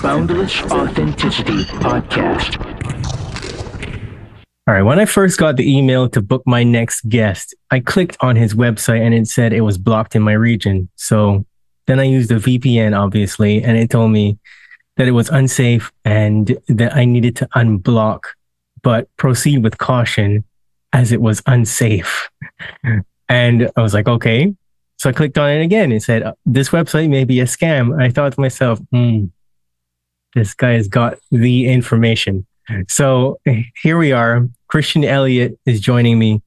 Boundless Authenticity Podcast. All right. When I first got the email to book my next guest, I clicked on his website and it said it was blocked in my region. So then I used a VPN, obviously, and it told me that it was unsafe and that I needed to unblock, but proceed with caution as it was unsafe. And I was like, okay. So I clicked on it again. It said, this website may be a scam. And I thought to myself, this guy has got the information. So here we are. Christian Elliot is joining me,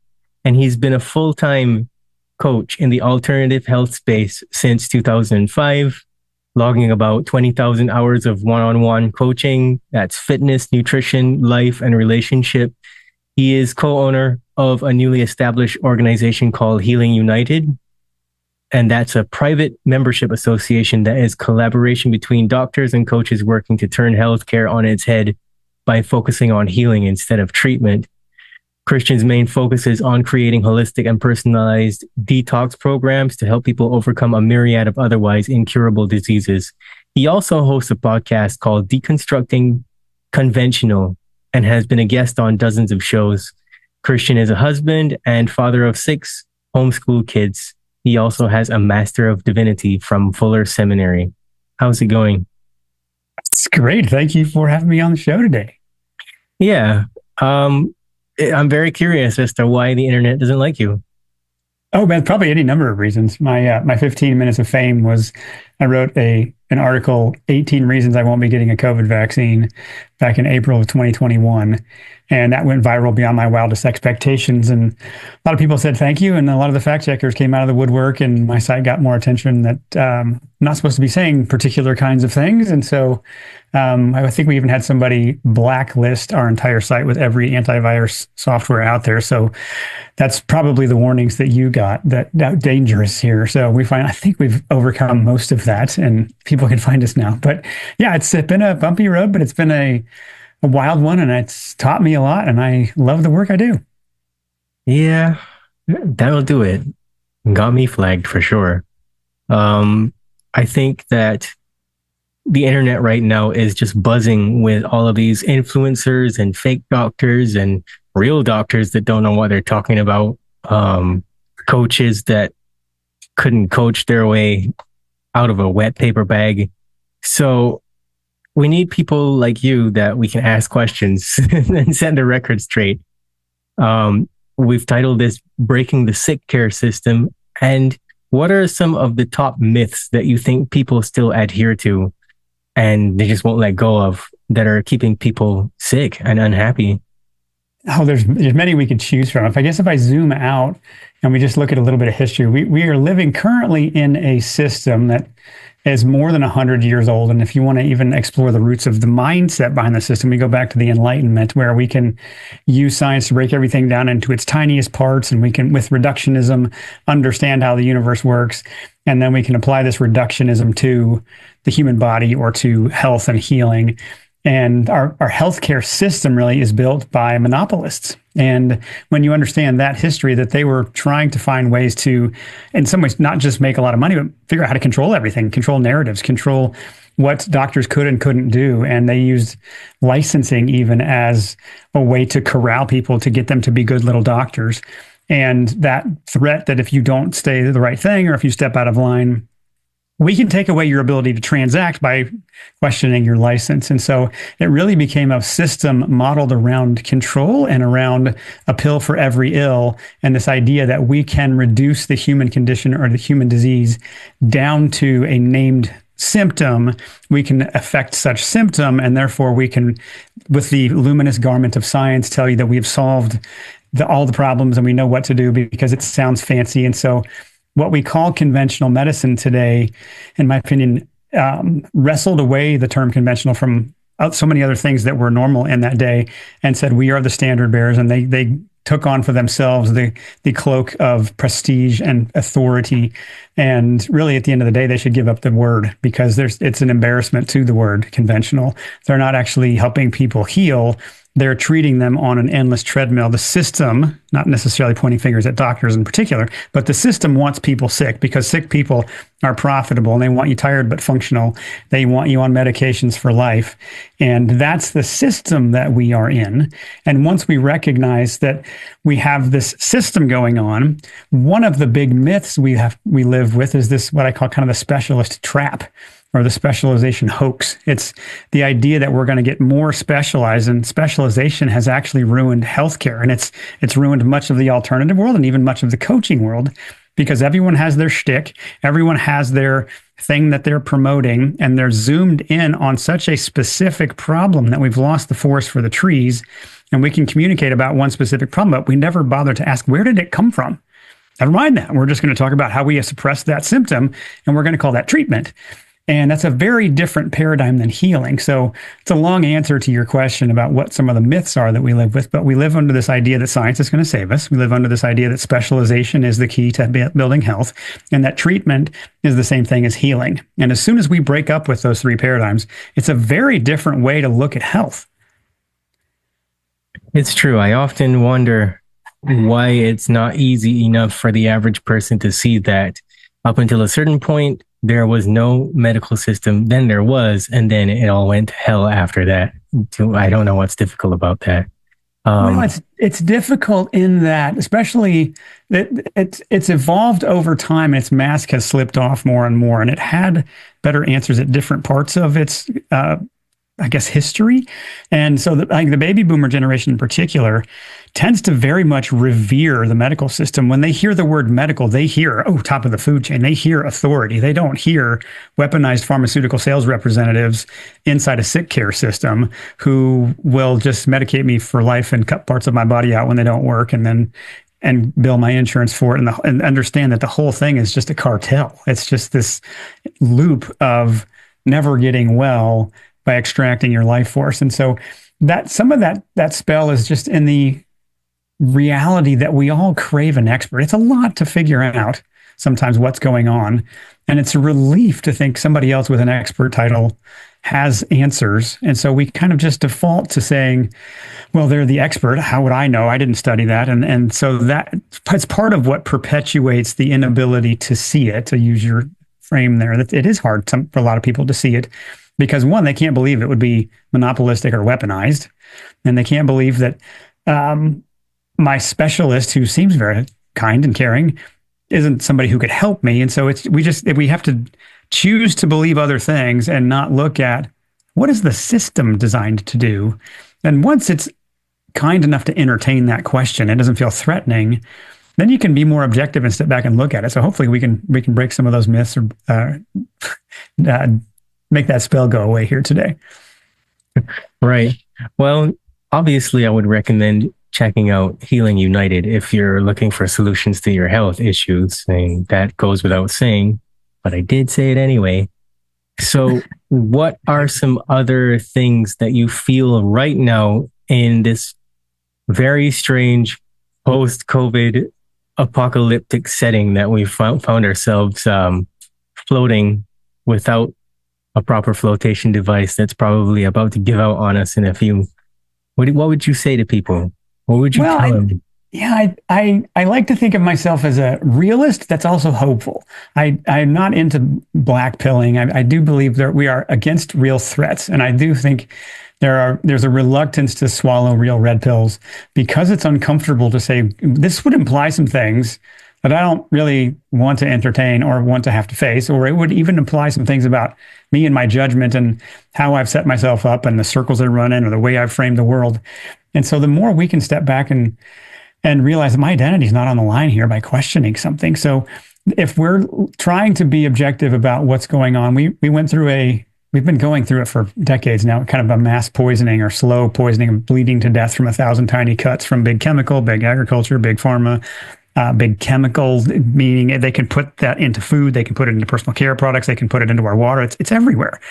and he's been a full-time coach in the alternative health space since 2005, logging about 20,000 hours of one-on-one coaching. That's fitness, nutrition, life, and relationship. He is co-owner of a newly established organization called Healing United. And that's a private membership association that is collaboration between doctors and coaches working to turn healthcare on its head by focusing on healing instead of treatment. Christian's main focus is on creating holistic and personalized detox programs to help people overcome a myriad of otherwise incurable diseases. He also hosts a podcast called Deconstructing Conventional and has been a guest on dozens of shows. Christian is a husband and father of 6 homeschool kids. He also has a Master of Divinity from Fuller Seminary. How's it going? It's great. Thank you for having me on the show today. Yeah. I'm very curious as to why the internet doesn't like you. Oh, man, probably any number of reasons. My 15 minutes of fame was I wrote an article, 18 Reasons I Won't Be Getting a COVID Vaccine, back in April of 2021. And that went viral beyond my wildest expectations. And a lot of people said thank you. And a lot of the fact checkers came out of the woodwork, and my site got more attention that I'm not supposed to be saying particular kinds of things. And so I think we even had somebody blacklist our entire site with every antivirus software out there. So that's probably the warnings that you got, that dangerous here. So I think we've overcome most of that, and people can find us now. But yeah, it's been a bumpy road, but it's been a wild one, and it's taught me a lot, and I love the work I do. Yeah, that'll do it. Got me flagged for sure. I think that the internet right now is just buzzing with all of these influencers and fake doctors and real doctors that don't know what they're talking about. Coaches that couldn't coach their way out of a wet paper bag. So we need people like you that we can ask questions and set the record straight. We've titled this Breaking the Sick Care System. And what are some of the top myths that you think people still adhere to and they just won't let go of, that are keeping people sick and unhappy? Oh, there's many we could choose from. If I zoom out and we just look at a little bit of history, we are living currently in a system that is more than 100 years old. And if you want to even explore the roots of the mindset behind the system, we go back to the Enlightenment, where we can use science to break everything down into its tiniest parts. And we can, with reductionism, understand how the universe works. And then we can apply this reductionism to the human body or to health and healing. And our healthcare system really is built by monopolists. And when you understand that history, that they were trying to find ways to, in some ways, not just make a lot of money, but figure out how to control everything, control narratives, control what doctors could and couldn't do. And they used licensing even as a way to corral people, to get them to be good little doctors. And that threat that if you don't say the right thing, or if you step out of line, we can take away your ability to transact by questioning your license. And so it really became a system modeled around control and around a pill for every ill. And this idea that we can reduce the human condition or the human disease down to a named symptom, we can affect such symptom. And therefore we can, with the luminous garment of science, tell you that we've solved all the problems and we know what to do because it sounds fancy. And so what we call conventional medicine today, in my opinion, wrestled away the term conventional from so many other things that were normal in that day, and said we are the standard bearers. And they took on for themselves the cloak of prestige and authority. And really, at the end of the day, they should give up the word, because it's an embarrassment to the word conventional. They're not actually helping people heal. they're treating them on an endless treadmill. The system, not necessarily pointing fingers at doctors in particular, but the system wants people sick because sick people are profitable and they want you tired but functional. They want you on medications for life. And that's the system that we are in. And once we recognize that we have this system going on, one of the big myths we live with is this, what I call kind of the specialist trap, or the specialization hoax. It's the idea that we're going to get more specialized, and specialization has actually ruined healthcare. And it's ruined much of the alternative world and even much of the coaching world, because everyone has their shtick, everyone has their thing that they're promoting, and they're zoomed in on such a specific problem that we've lost the forest for the trees. And we can communicate about one specific problem, but we never bother to ask, where did it come from? Never mind that. We're just going to talk about how we suppress that symptom, and we're going to call that treatment. And that's a very different paradigm than healing. So it's a long answer to your question about what some of the myths are that we live with, but we live under this idea that science is going to save us. We live under this idea that specialization is the key to building health, and that treatment is the same thing as healing. And as soon as we break up with those three paradigms, it's a very different way to look at health. It's true. I often wonder why it's not easy enough for the average person to see that up until a certain point, there was no medical system, then there was, and then it all went to hell after that. I don't know what's difficult about that. Well, it's difficult in that, especially that it's evolved over time. Its mask has slipped off more and more, and it had better answers at different parts of its, I guess, history. And so I think the baby boomer generation in particular tends to very much revere the medical system. When they hear the word medical, they hear, oh, top of the food chain. They hear authority. They don't hear weaponized pharmaceutical sales representatives inside a sick care system who will just medicate me for life and cut parts of my body out when they don't work, and bill my insurance for it, and understand that the whole thing is just a cartel. It's just this loop of never getting well by extracting your life force. And so that some of that spell is just in the reality that we all crave an expert. It's a lot to figure out sometimes what's going on. And it's a relief to think somebody else with an expert title has answers. And so we kind of just default to saying, well, they're the expert. How would I know? I didn't study that. And so that's part of what perpetuates the inability to see it, to use your frame there. That it is hard for a lot of people to see it. Because one, they can't believe it would be monopolistic or weaponized. And they can't believe that my specialist, who seems very kind and caring, isn't somebody who could help me. And so we have to choose to believe other things and not look at what is the system designed to do. And once it's kind enough to entertain that question, it doesn't feel threatening, then you can be more objective and step back and look at it. So hopefully we can break some of those myths or make that spell go away here today. Right. Well, obviously, I would recommend checking out Healing United if you're looking for solutions to your health issues. And that goes without saying, but I did say it anyway. So what are some other things that you feel right now in this very strange post-COVID apocalyptic setting that we found ourselves floating without a proper flotation device that's probably about to give out on us in a few? What would you say to people? What would you tell them? I like to think of myself as a realist that's also hopeful. I'm not into black pilling. I do believe that we are against real threats. And I do think there's a reluctance to swallow real red pills because it's uncomfortable to say, this would imply some things that I don't really want to entertain or want to have to face, or it would even imply some things about me and my judgment and how I've set myself up and the circles I run in or the way I've framed the world. And so the more we can step back and realize that my identity is not on the line here by questioning something. So if we're trying to be objective about what's going on, we've been going through it for decades now, kind of a mass poisoning or slow poisoning and bleeding to death from 1,000 tiny cuts from big chemical, big agriculture, big pharma, big chemicals, meaning they can put that into food, they can put it into personal care products, they can put it into our water. It's everywhere.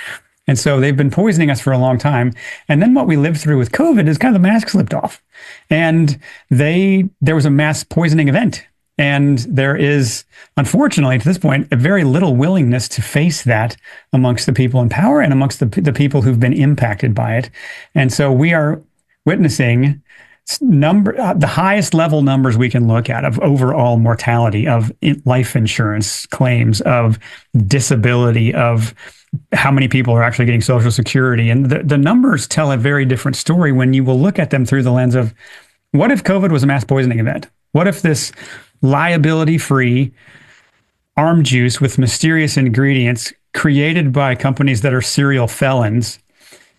And so they've been poisoning us for a long time. And then what we lived through with COVID is kind of the mask slipped off. And there was a mass poisoning event. And there is, unfortunately, to this point, a very little willingness to face that amongst the people in power and amongst the people who've been impacted by it. And so we are witnessing the highest level numbers we can look at of overall mortality, of life insurance claims, of disability, of how many people are actually getting Social Security. And the numbers tell a very different story when you will look at them through the lens of, what if COVID was a mass poisoning event? What if this liability-free arm juice with mysterious ingredients created by companies that are serial felons,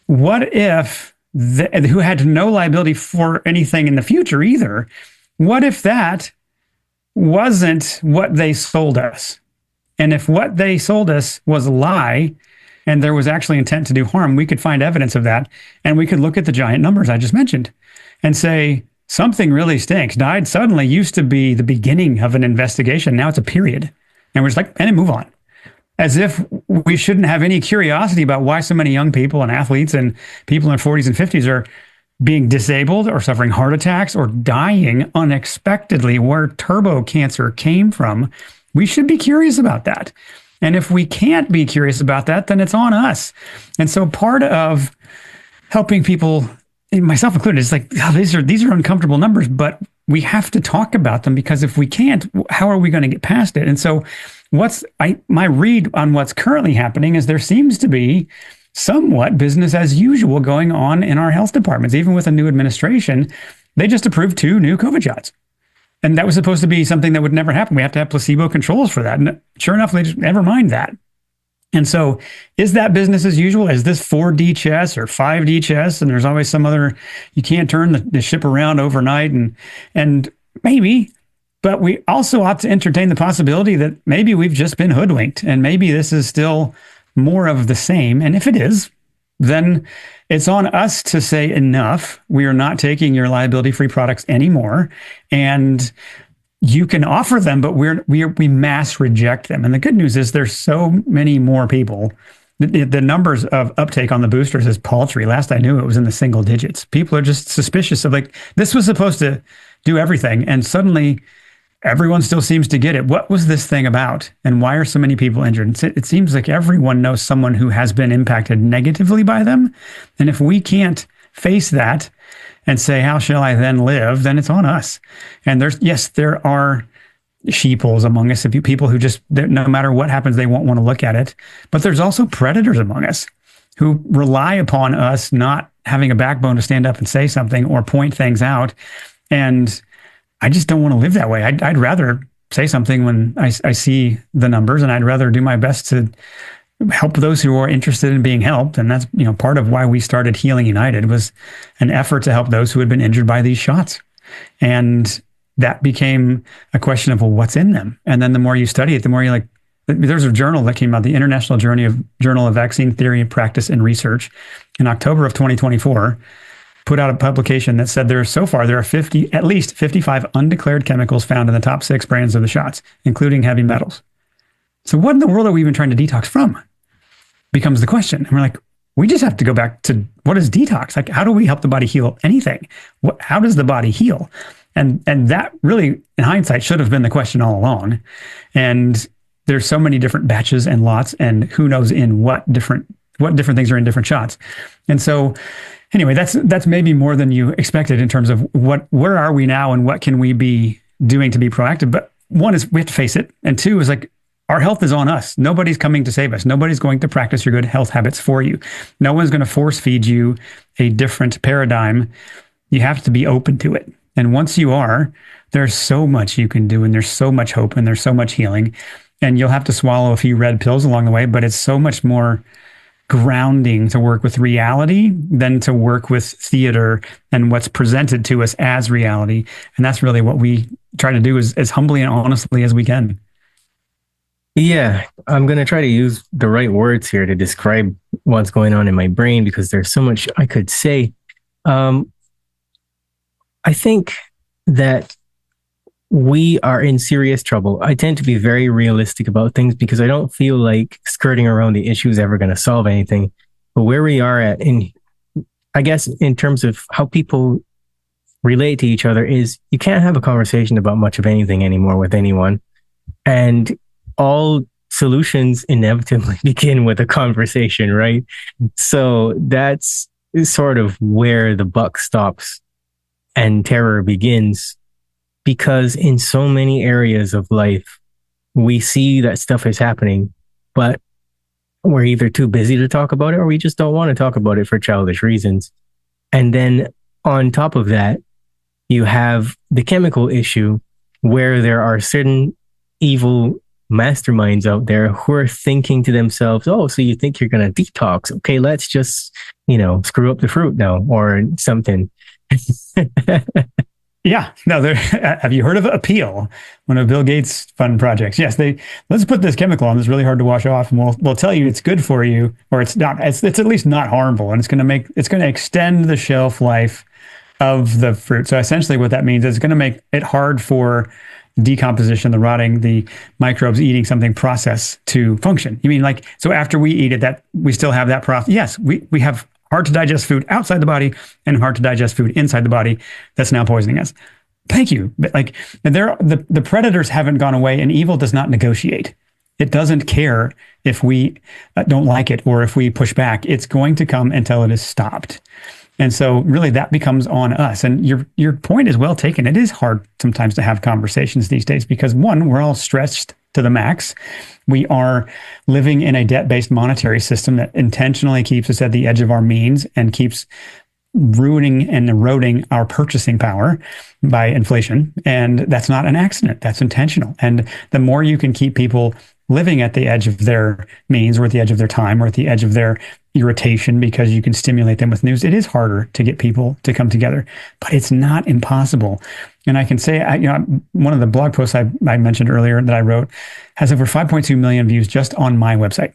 what if who had no liability for anything in the future either? What if that wasn't what they sold us? And if what they sold us was a lie and there was actually intent to do harm, we could find evidence of that. And we could look at the giant numbers I just mentioned and say, something really stinks. Died suddenly used to be the beginning of an investigation. Now it's a period. And we're just like, and then move on. As if we shouldn't have any curiosity about why so many young people and athletes and people in their 40s and 50s are being disabled or suffering heart attacks or dying unexpectedly, where turbo cancer came from. We should be curious about that. And if we can't be curious about that, then it's on us. And so part of helping people, myself included, is like, oh, these are uncomfortable numbers, but we have to talk about them, because if we can't, how are we going to get past it? And so my read on what's currently happening is there seems to be somewhat business as usual going on in our health departments. Even with a new administration, they just approved 2 new COVID shots. And that was supposed to be something that would never happen. We have to have placebo controls for that. And sure enough, they just never mind that. And so is that business as usual? Is this 4D chess or 5D chess? And there's always some other, you can't turn the ship around overnight, and maybe, but we also ought to entertain the possibility that maybe we've just been hoodwinked and maybe this is still more of the same. And if it is, then it's on us to say, enough. We are not taking your liability-free products anymore. And you can offer them, but we mass reject them. And the good news is there's so many more people. The numbers of uptake on the boosters is paltry. Last I knew, it was in the single digits. People are just suspicious of, like, this was supposed to do everything, and suddenly everyone still seems to get it. What was this thing about? And why are so many people injured? It seems like everyone knows someone who has been impacted negatively by them. And if we can't face that and say, how shall I then live? Then it's on us. And there are sheeples among us, people who just, no matter what happens, they won't want to look at it. But there's also predators among us who rely upon us not having a backbone to stand up and say something or point things out. And I just don't want to live that way. I'd rather say something when I see the numbers, and I'd rather do my best to help those who are interested in being helped. And that's, part of why we started Healing United, was an effort to help those who had been injured by these shots. And that became a question of, well, what's in them? And then the more you study it, the more you're like, there's a journal that came out, the International Journal of Vaccine Theory, Practice, and Research, in October of 2024, put out a publication that said there are at least 55 undeclared chemicals found in the top 6 brands of the shots, including heavy metals. So what in the world are we even trying to detox from? Becomes the question. And we're like, we just have to go back to, what is detox? Like, how do we help the body heal anything? How does the body heal? And that really, in hindsight, should have been the question all along. And there's so many different batches and lots, and who knows in what different things are in different shots. And so anyway, that's maybe more than you expected in terms of where are we now and what can we be doing to be proactive. But one is we have to face it. And 2 is, like, our health is on us. Nobody's coming to save us. Nobody's going to practice your good health habits for you. No one's going to force feed you a different paradigm. You have to be open to it. And once you are, there's so much you can do, and there's so much hope, and there's so much healing. And you'll have to swallow a few red pills along the way, but it's so much more grounding to work with reality than to work with theater and what's presented to us as reality. And that's really what we try to do, as humbly and honestly as we can. Yeah, I'm going to try to use the right words here to describe what's going on in my brain, because there's so much I could say. I think that we are in serious trouble. I tend to be very realistic about things because I don't feel like skirting around the issue is ever going to solve anything. But where we are at, I guess, in terms of how people relate to each other, is you can't have a conversation about much of anything anymore with anyone. And all solutions inevitably begin with a conversation, right? So that's sort of where the buck stops and terror begins, because in so many areas of life, we see that stuff is happening, but we're either too busy to talk about it or we just don't want to talk about it for childish reasons. And then on top of that, you have the chemical issue where there are certain evil masterminds out there who are thinking to themselves, oh, so you think you're going to detox? Okay, let's just, screw up the fruit now or something. Yeah. No, have you heard of Appeal? One of Bill Gates' fun projects. Yes, let's put this chemical on that's really hard to wash off, and we'll tell you it's good for you, or it's not. It's at least not harmful, and it's going to extend the shelf life of the fruit. So essentially, what that means is it's going to make it hard for decomposition, the rotting, the microbes eating something process to function. You mean so after we eat it, that we still have that process? Yes, we have hard to digest food outside the body and hard to digest food inside the body that's now poisoning us. Thank you. But the predators haven't gone away, and evil does not negotiate. It doesn't care if we don't like it or if we push back. It's going to come until it is stopped. And so really that becomes on us. And your point is well taken. It is hard sometimes to have conversations these days because, one, we're all stretched to the max. We are living in a debt-based monetary system that intentionally keeps us at the edge of our means and keeps ruining and eroding our purchasing power by inflation. And that's not an accident. That's intentional. And the more you can keep people living at the edge of their means or at the edge of their time or at the edge of their irritation because you can stimulate them with news, it is harder to get people to come together, but it's not impossible. And I can say, one of the blog posts I mentioned earlier that I wrote has over 5.2 million views just on my website.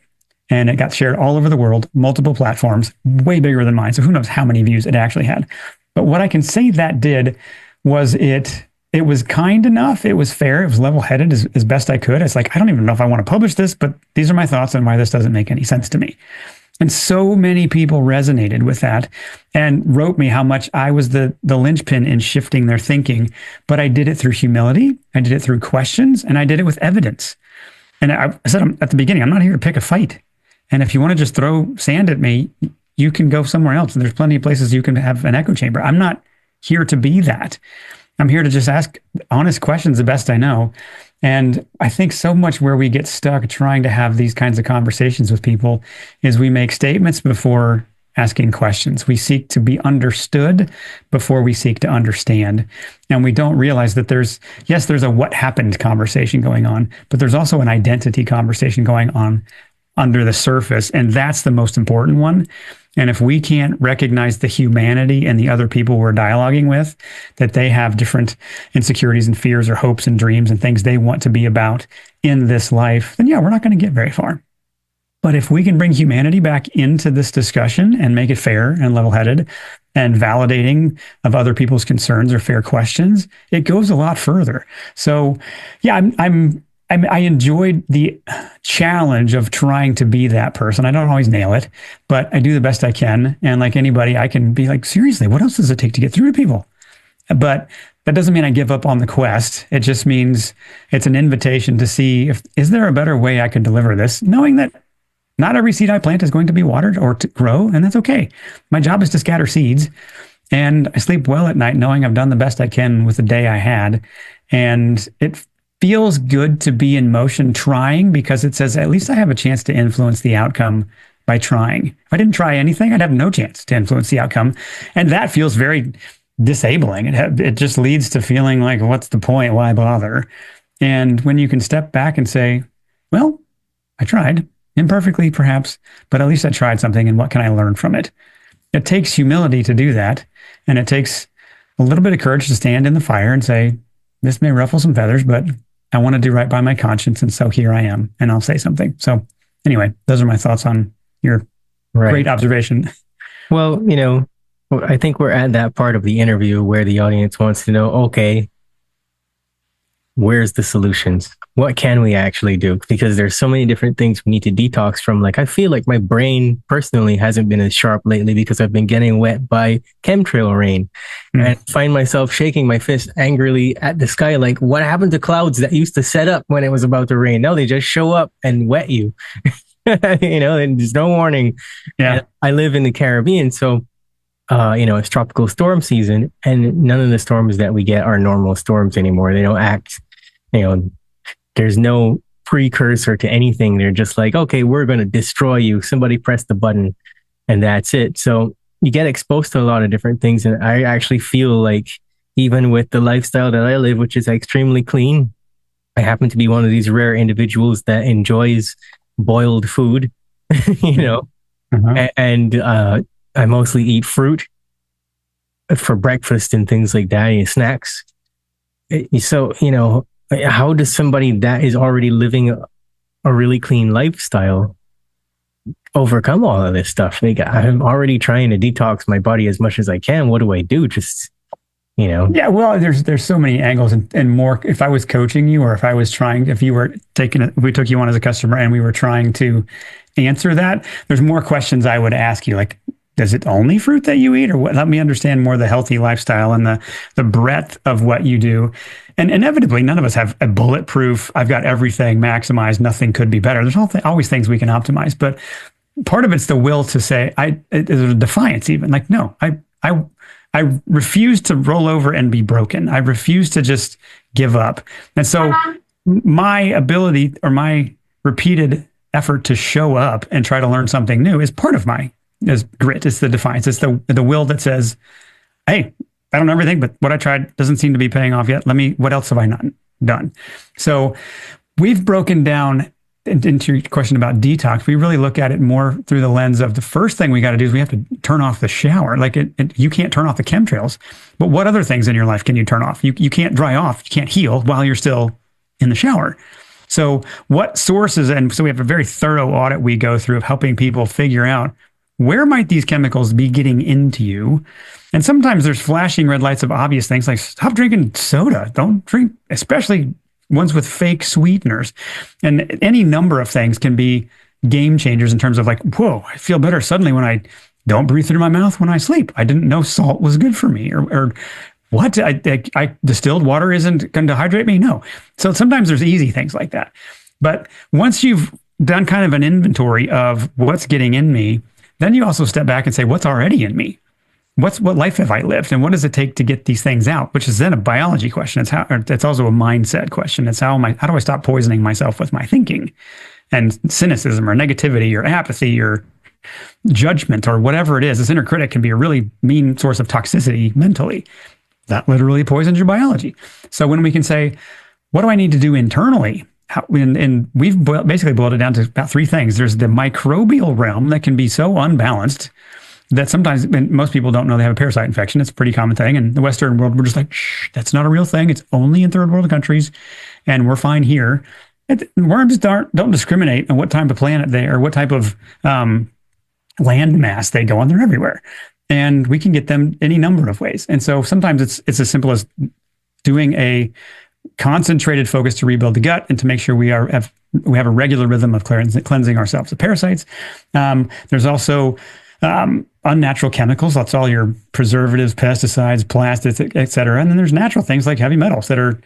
And it got shared all over the world, multiple platforms, way bigger than mine. So who knows how many views it actually had. But what I can say that did was it was kind enough. It was fair. It was level-headed as best I could. It's I don't even know if I want to publish this, but these are my thoughts on why this doesn't make any sense to me. And so many people resonated with that and wrote me how much I was the linchpin in shifting their thinking. But I did it through humility. I did it through questions, and I did it with evidence. And I said at the beginning, I'm not here to pick a fight. And if you want to just throw sand at me, you can go somewhere else. And there's plenty of places you can have an echo chamber. I'm not here to be that. I'm here to just ask honest questions the best I know. And I think so much where we get stuck trying to have these kinds of conversations with people is we make statements before asking questions. We seek to be understood before we seek to understand. And we don't realize that there's a what happened conversation going on, but there's also an identity conversation going on under the surface. And that's the most important one. And if we can't recognize the humanity and the other people we're dialoguing with, that they have different insecurities and fears or hopes and dreams and things they want to be about in this life, then we're not going to get very far. But if we can bring humanity back into this discussion and make it fair and level-headed and validating of other people's concerns or fair questions, it goes a lot further. So I enjoyed the challenge of trying to be that person. I don't always nail it, but I do the best I can. And like anybody, I can be seriously, what else does it take to get through to people? But that doesn't mean I give up on the quest. It just means it's an invitation to see is there a better way I could deliver this, knowing that not every seed I plant is going to be watered or to grow, and that's okay. My job is to scatter seeds, and I sleep well at night knowing I've done the best I can with the day I had. And it feels good to be in motion trying because it says, at least I have a chance to influence the outcome by trying. If I didn't try anything, I'd have no chance to influence the outcome. And that feels very disabling. It just leads to feeling like, what's the point? Why bother? And when you can step back and say, well, I tried, imperfectly perhaps, but at least I tried something, and what can I learn from it? It takes humility to do that. And it takes a little bit of courage to stand in the fire and say, this may ruffle some feathers, but I want to do right by my conscience. And so here I am, and I'll say something. So anyway, those are my thoughts on your great observation. Well, I think we're at that part of the interview where the audience wants to know, okay, where's the solutions? What can we actually do? Because there's so many different things we need to detox from. I feel like my brain personally hasn't been as sharp lately because I've been getting wet by chemtrail rain. And I find myself shaking my fist angrily at the sky. What happened to clouds that used to set up when it was about to rain? Now they just show up and wet you, and there's no warning. Yeah. And I live in the Caribbean. So it's tropical storm season, and none of the storms that we get are normal storms anymore. They don't act, there's no precursor to anything. They're just like, okay, we're going to destroy you. Somebody press the button, and that's it. So you get exposed to a lot of different things. And I actually feel like even with the lifestyle that I live, which is extremely clean, I happen to be one of these rare individuals that enjoys boiled food, and I mostly eat fruit for breakfast and things like that, and snacks. So, how does somebody that is already living a really clean lifestyle overcome all of this stuff? Like, I'm already trying to detox my body as much as I can. What do I do? Just, Yeah, well, there's so many angles and more. If I was coaching you, or if we took you on as a customer and we were trying to answer that, there's more questions I would ask you, like, is it only fruit that you eat, or what? Let me understand more the healthy lifestyle and the breadth of what you do. And inevitably, none of us have a bulletproof, I've got everything maximized, nothing could be better. There's always things we can optimize, but part of it's the will to say, there's a defiance even, like, no, I refuse to roll over and be broken. I refuse to just give up. And so my ability, or my repeated effort to show up and try to learn something new, is part of is grit. It's the defiance. It's the will that says, hey, I don't know everything, but what I tried doesn't seem to be paying off yet. What else have I not done? So we've broken down into your question about detox. We really look at it more through the lens of the first thing we got to do is we have to turn off the shower. Like you can't turn off the chemtrails, but what other things in your life can you turn off? You can't dry off, you can't heal while you're still in the shower. So what sources, and so we have a very thorough audit we go through of helping people figure out where might these chemicals be getting into you. And sometimes there's flashing red lights of obvious things like stop drinking soda, don't drink, especially ones with fake sweeteners. And any number of things can be game changers in terms of like, whoa, I feel better suddenly when I don't breathe through my mouth when I sleep. I didn't know salt was good for me. Or what? I distilled water isn't going to hydrate me? No. So sometimes there's easy things like that. But once you've done kind of an inventory of what's getting in me, then you also step back and say, what's already in me? What life have I lived, and what does it take to get these things out? Which is then a biology question. It's also a mindset question. It's how do I stop poisoning myself with my thinking, and cynicism, or negativity, or apathy, or judgment, or whatever it is. This inner critic can be a really mean source of toxicity mentally. That literally poisons your biology. So when we can say, what do I need to do internally? And we've basically boiled it down to about three things. There's the microbial realm that can be so unbalanced that sometimes most people don't know they have a parasite infection. It's a pretty common thing. In the Western world, we're just like, shh, that's not a real thing. It's only in third world countries, and we're fine here. Worms don't discriminate on what type of planet or what type of land mass they go on. They're everywhere. And we can get them any number of ways. And so sometimes it's as simple as doing a concentrated focus to rebuild the gut and to make sure we have a regular rhythm of cleansing ourselves of parasites. There's also unnatural chemicals. That's all your preservatives, pesticides, plastics, et cetera. And then there's natural things like heavy metals that are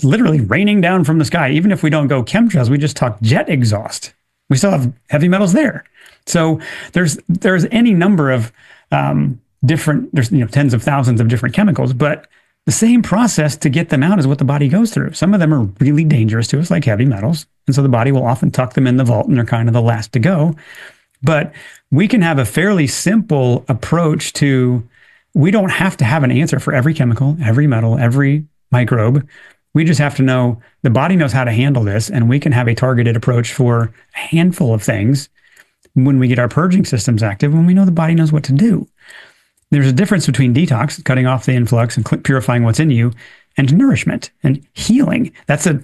literally raining down from the sky. Even if we don't go chemtrails, we just talk jet exhaust, we still have heavy metals there. So there's any number of different, there's tens of thousands of different chemicals, but the same process to get them out is what the body goes through. Some of them are really dangerous to us, like heavy metals. And so the body will often tuck them in the vault, and they're kind of the last to go. But we can have a fairly simple approach to, we don't have to have an answer for every chemical, every metal, every microbe. We just have to know the body knows how to handle this, and we can have a targeted approach for a handful of things when we get our purging systems active, when we know the body knows what to do. There's a difference between detox, cutting off the influx and purifying what's in you, and nourishment and healing. That's a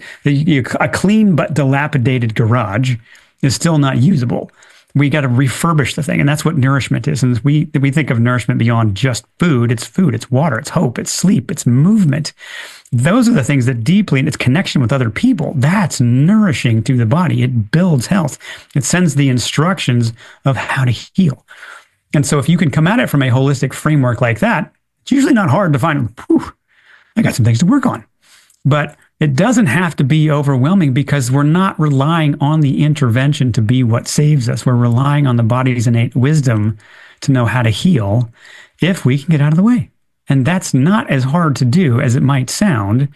clean but dilapidated garage is still not usable. We got to refurbish the thing, and that's what nourishment is. And we think of nourishment beyond just food. It's water, it's hope, it's sleep, it's movement. Those are the things that deeply, and it's connection with other people. That's nourishing to the body. It builds health. It sends the instructions of how to heal. And so if you can come at it from a holistic framework like that, it's usually not hard to find, I got some things to work on. But it doesn't have to be overwhelming, because we're not relying on the intervention to be what saves us. We're relying on the body's innate wisdom to know how to heal if we can get out of the way. And that's not as hard to do as it might sound,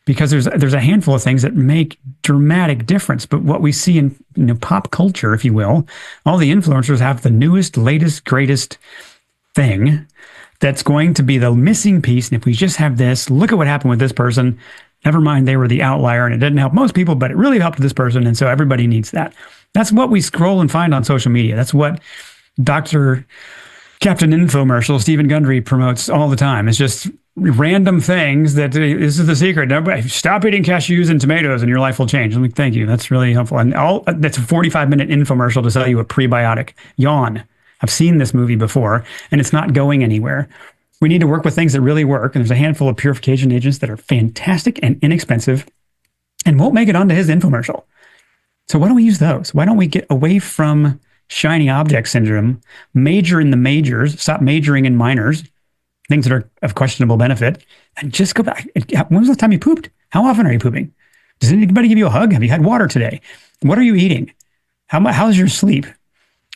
because there's a handful of things that make dramatic difference. But what we see in pop culture, if you will, all the influencers have the newest, latest, greatest thing that's going to be the missing piece. And if we just have this, look at what happened with this person. Never mind, they were the outlier and it didn't help most people, but it really helped this person. And so everybody needs that. That's what we scroll and find on social media. That's what Dr. Captain Infomercial, Stephen Gundry, promotes all the time. It's just random things that this is the secret. Nobody, stop eating cashews and tomatoes and your life will change. I'm like, thank you. That's really helpful. And that's a 45-minute infomercial to sell you a prebiotic. Yawn. I've seen this movie before and it's not going anywhere. We need to work with things that really work. And there's a handful of purification agents that are fantastic and inexpensive and won't make it onto his infomercial. So why don't we use those? Why don't we get away from shiny object syndrome, major in the majors, stop majoring in minors, things that are of questionable benefit, and just go back. When was the last time you pooped? How often are you pooping? Does anybody give you a hug? Have you had water today? What are you eating? How's your sleep?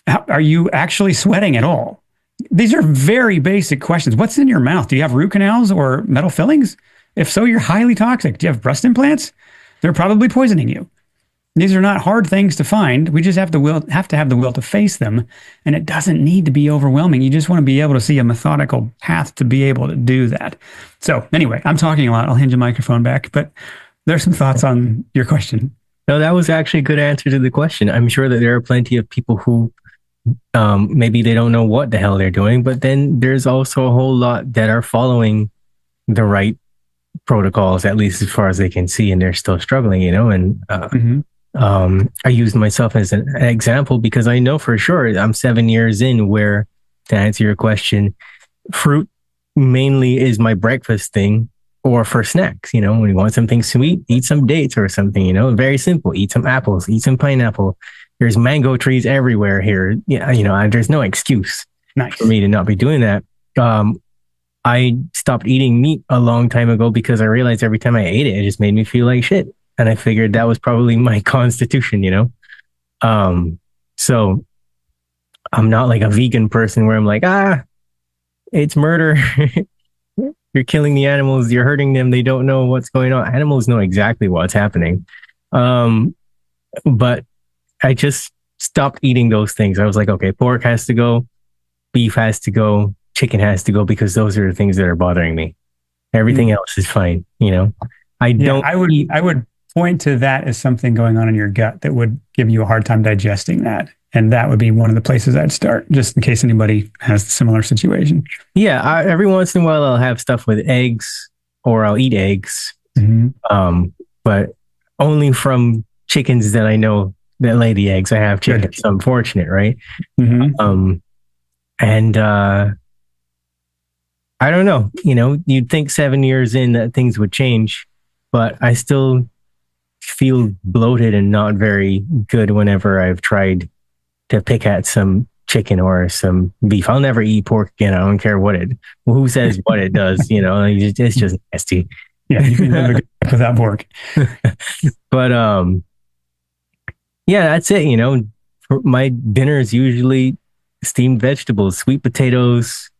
Are you actually sweating at all? These are very basic questions. What's in your mouth? Do you have root canals or metal fillings? If so, you're highly toxic. Do you have breast implants? They're probably poisoning you. These are not hard things to find. We just have to have the will to face them. And it doesn't need to be overwhelming. You just want to be able to see a methodical path to be able to do that. So anyway, I'm talking a lot. I'll hand your microphone back, but there's some thoughts on your question. No, that was actually a good answer to the question. I'm sure that there are plenty of people who maybe they don't know what the hell they're doing, but then there's also a whole lot that are following the right protocols, at least as far as they can see, and they're still struggling, and I used myself as an example because I know for sure I'm 7 years in where, to answer your question, fruit mainly is my breakfast thing, or for snacks, when you want something sweet, eat some dates or something, very simple, eat some apples, eat some pineapple. There's mango trees everywhere here. Yeah, there's no excuse for me to not be doing that. I stopped eating meat a long time ago because I realized every time I ate it, it just made me feel like shit. And I figured that was probably my constitution, So I'm not like a vegan person where I'm like, it's murder. You're killing the animals. You're hurting them. They don't know what's going on. Animals know exactly what's happening. But I just stopped eating those things. I was like, okay, pork has to go. Beef has to go. Chicken has to go because those are the things that are bothering me. Everything else is fine. I would point to that as something going on in your gut that would give you a hard time digesting that. And that would be one of the places I'd start, just in case anybody has a similar situation. Yeah, every once in a while I'll have stuff with eggs, or I'll eat eggs, but only from chickens that I know that lay the eggs. I have chickens, so I'm fortunate, right? And I don't know, you'd think 7 years in that things would change, but I still feel bloated and not very good whenever I've tried to pick at some chicken or some beef. I'll never eat pork again. I don't care who says what it does, it's just nasty. Yeah, you can live without pork. But yeah, that's it. My dinner is usually steamed vegetables, sweet potatoes,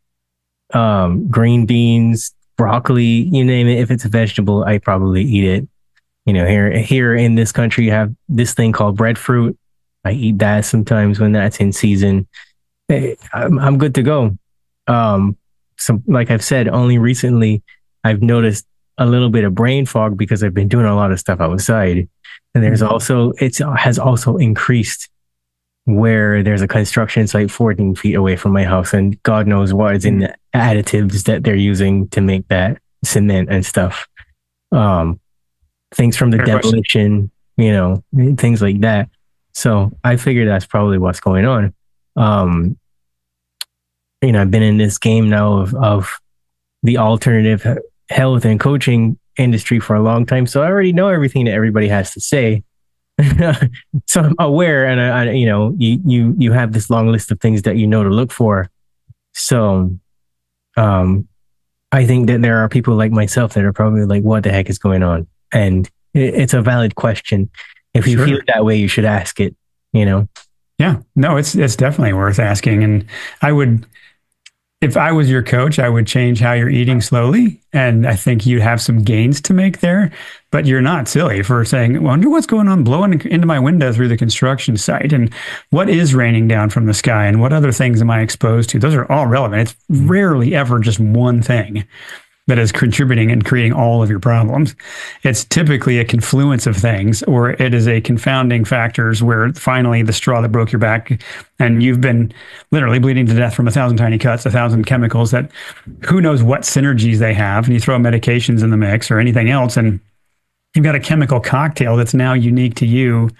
green beans, broccoli, you name it. If it's a vegetable, I probably eat it. Here in this country, you have this thing called breadfruit. I eat that sometimes when that's in season. I'm good to go. So like I've said, only recently I've noticed a little bit of brain fog because I've been doing a lot of stuff outside. And it has also increased where there's a construction site 14 feet away from my house, and God knows what is in the additives that they're using to make that cement and stuff. Things from the demolition, things like that. So I figured that's probably what's going on. I've been in this game now of the alternative health and coaching industry for a long time. So I already know everything that everybody has to say. So I'm aware, and I you have this long list of things that to look for. So I think that there are people like myself that are probably like, what the heck is going on? And it's a valid question. If you feel that way, you should ask it, Yeah, no, it's definitely worth asking. And I would, if I was your coach, I would change how you're eating slowly. And I think you'd have some gains to make there. But you're not silly for saying, wonder what's going on blowing into my window through the construction site. And what is raining down from the sky? And what other things am I exposed to? Those are all relevant. It's rarely ever just one thing that is contributing and creating all of your problems. It's typically a confluence of things, or it is a confounding factors where finally the straw that broke your back and you've been literally bleeding to death from 1,000 tiny cuts, 1,000 chemicals that who knows what synergies they have. And you throw medications in the mix or anything else, and you've got a chemical cocktail that's now unique to you.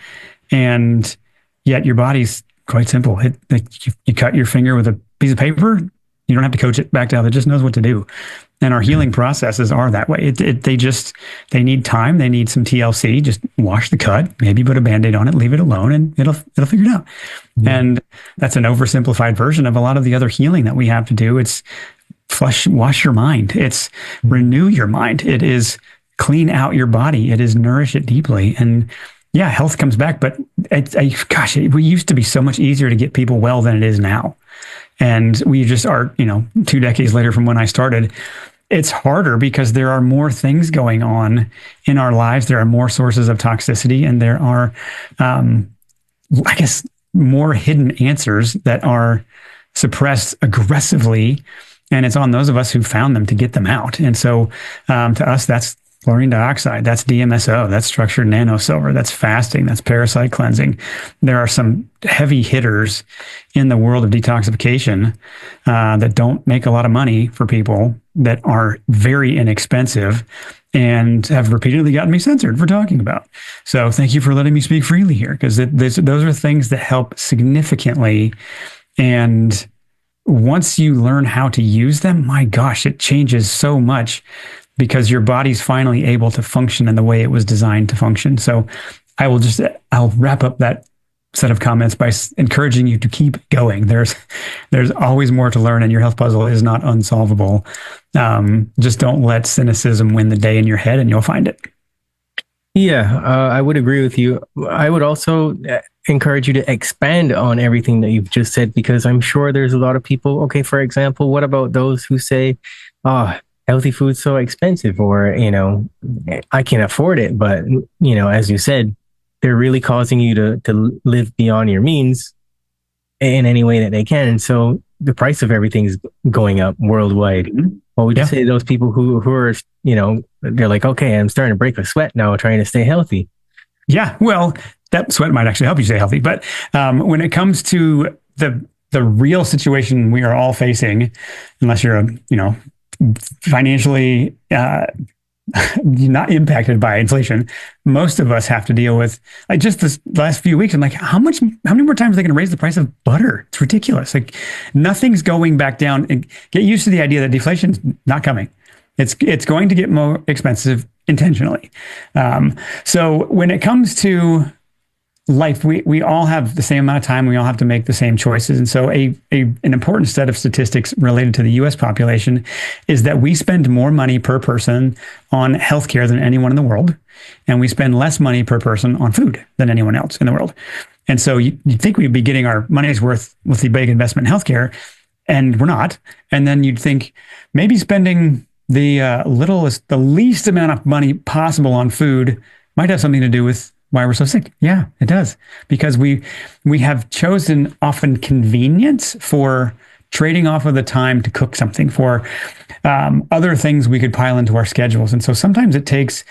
And yet your body's quite simple. You cut your finger with a piece of paper, you don't have to coach it back down. It just knows what to do. And our healing processes are that way. They need time. They need some TLC. Just wash the cut, maybe put a Band-Aid on it, leave it alone, and it'll figure it out. Mm-hmm. And that's an oversimplified version of a lot of the other healing that we have to do. It's wash your mind. It's renew your mind. It is clean out your body. It is nourish it deeply. And yeah, health comes back. But we used to be so much easier to get people well than it is now. And we just are, 2 decades later from when I started, it's harder because there are more things going on in our lives. There are more sources of toxicity, and there are, more hidden answers that are suppressed aggressively. And it's on those of us who found them to get them out. And so to us, that's chlorine dioxide, that's DMSO, that's structured nanosilver, that's fasting, that's parasite cleansing. There are some heavy hitters in the world of detoxification that don't make a lot of money for people, that are very inexpensive and have repeatedly gotten me censored for talking about. So thank you for letting me speak freely here, because those are things that help significantly. And once you learn how to use them, my gosh, it changes so much, because your body's finally able to function in the way it was designed to function. So I'll wrap up that set of comments by encouraging you to keep going. There's always more to learn, and your health puzzle is not unsolvable. Just don't let cynicism win the day in your head, and you'll find it. Yeah, I would agree with you. I would also encourage you to expand on everything that you've just said, because I'm sure there's a lot of people. Okay, for example, what about those who say, healthy food's so expensive, or, I can't afford it. But, as you said, they're really causing you to live beyond your means in any way that they can. And so the price of everything is going up worldwide. What would you say to those people who are, they're like, okay, I'm starting to break a sweat now trying to stay healthy? Yeah, well, that sweat might actually help you stay healthy. But when it comes to the real situation we are all facing, unless you're financially not impacted by inflation, most of us have to deal with, like, just this last few weeks. I'm like, how many more times are they going to raise the price of butter? It's ridiculous. Like, nothing's going back down. And get used to the idea that deflation's not coming. It's going to get more expensive intentionally. So when it comes to life, we all have the same amount of time. We all have to make the same choices. And so an important set of statistics related to the US population is that we spend more money per person on healthcare than anyone in the world. And we spend less money per person on food than anyone else in the world. And so you'd think we'd be getting our money's worth with the big investment in healthcare, and we're not. And then you'd think maybe spending the least amount of money possible on food might have something to do with why we're so sick. Yeah, it does. Because we have chosen often convenience for trading off of the time to cook something, for other things we could pile into our schedules. And so sometimes it takes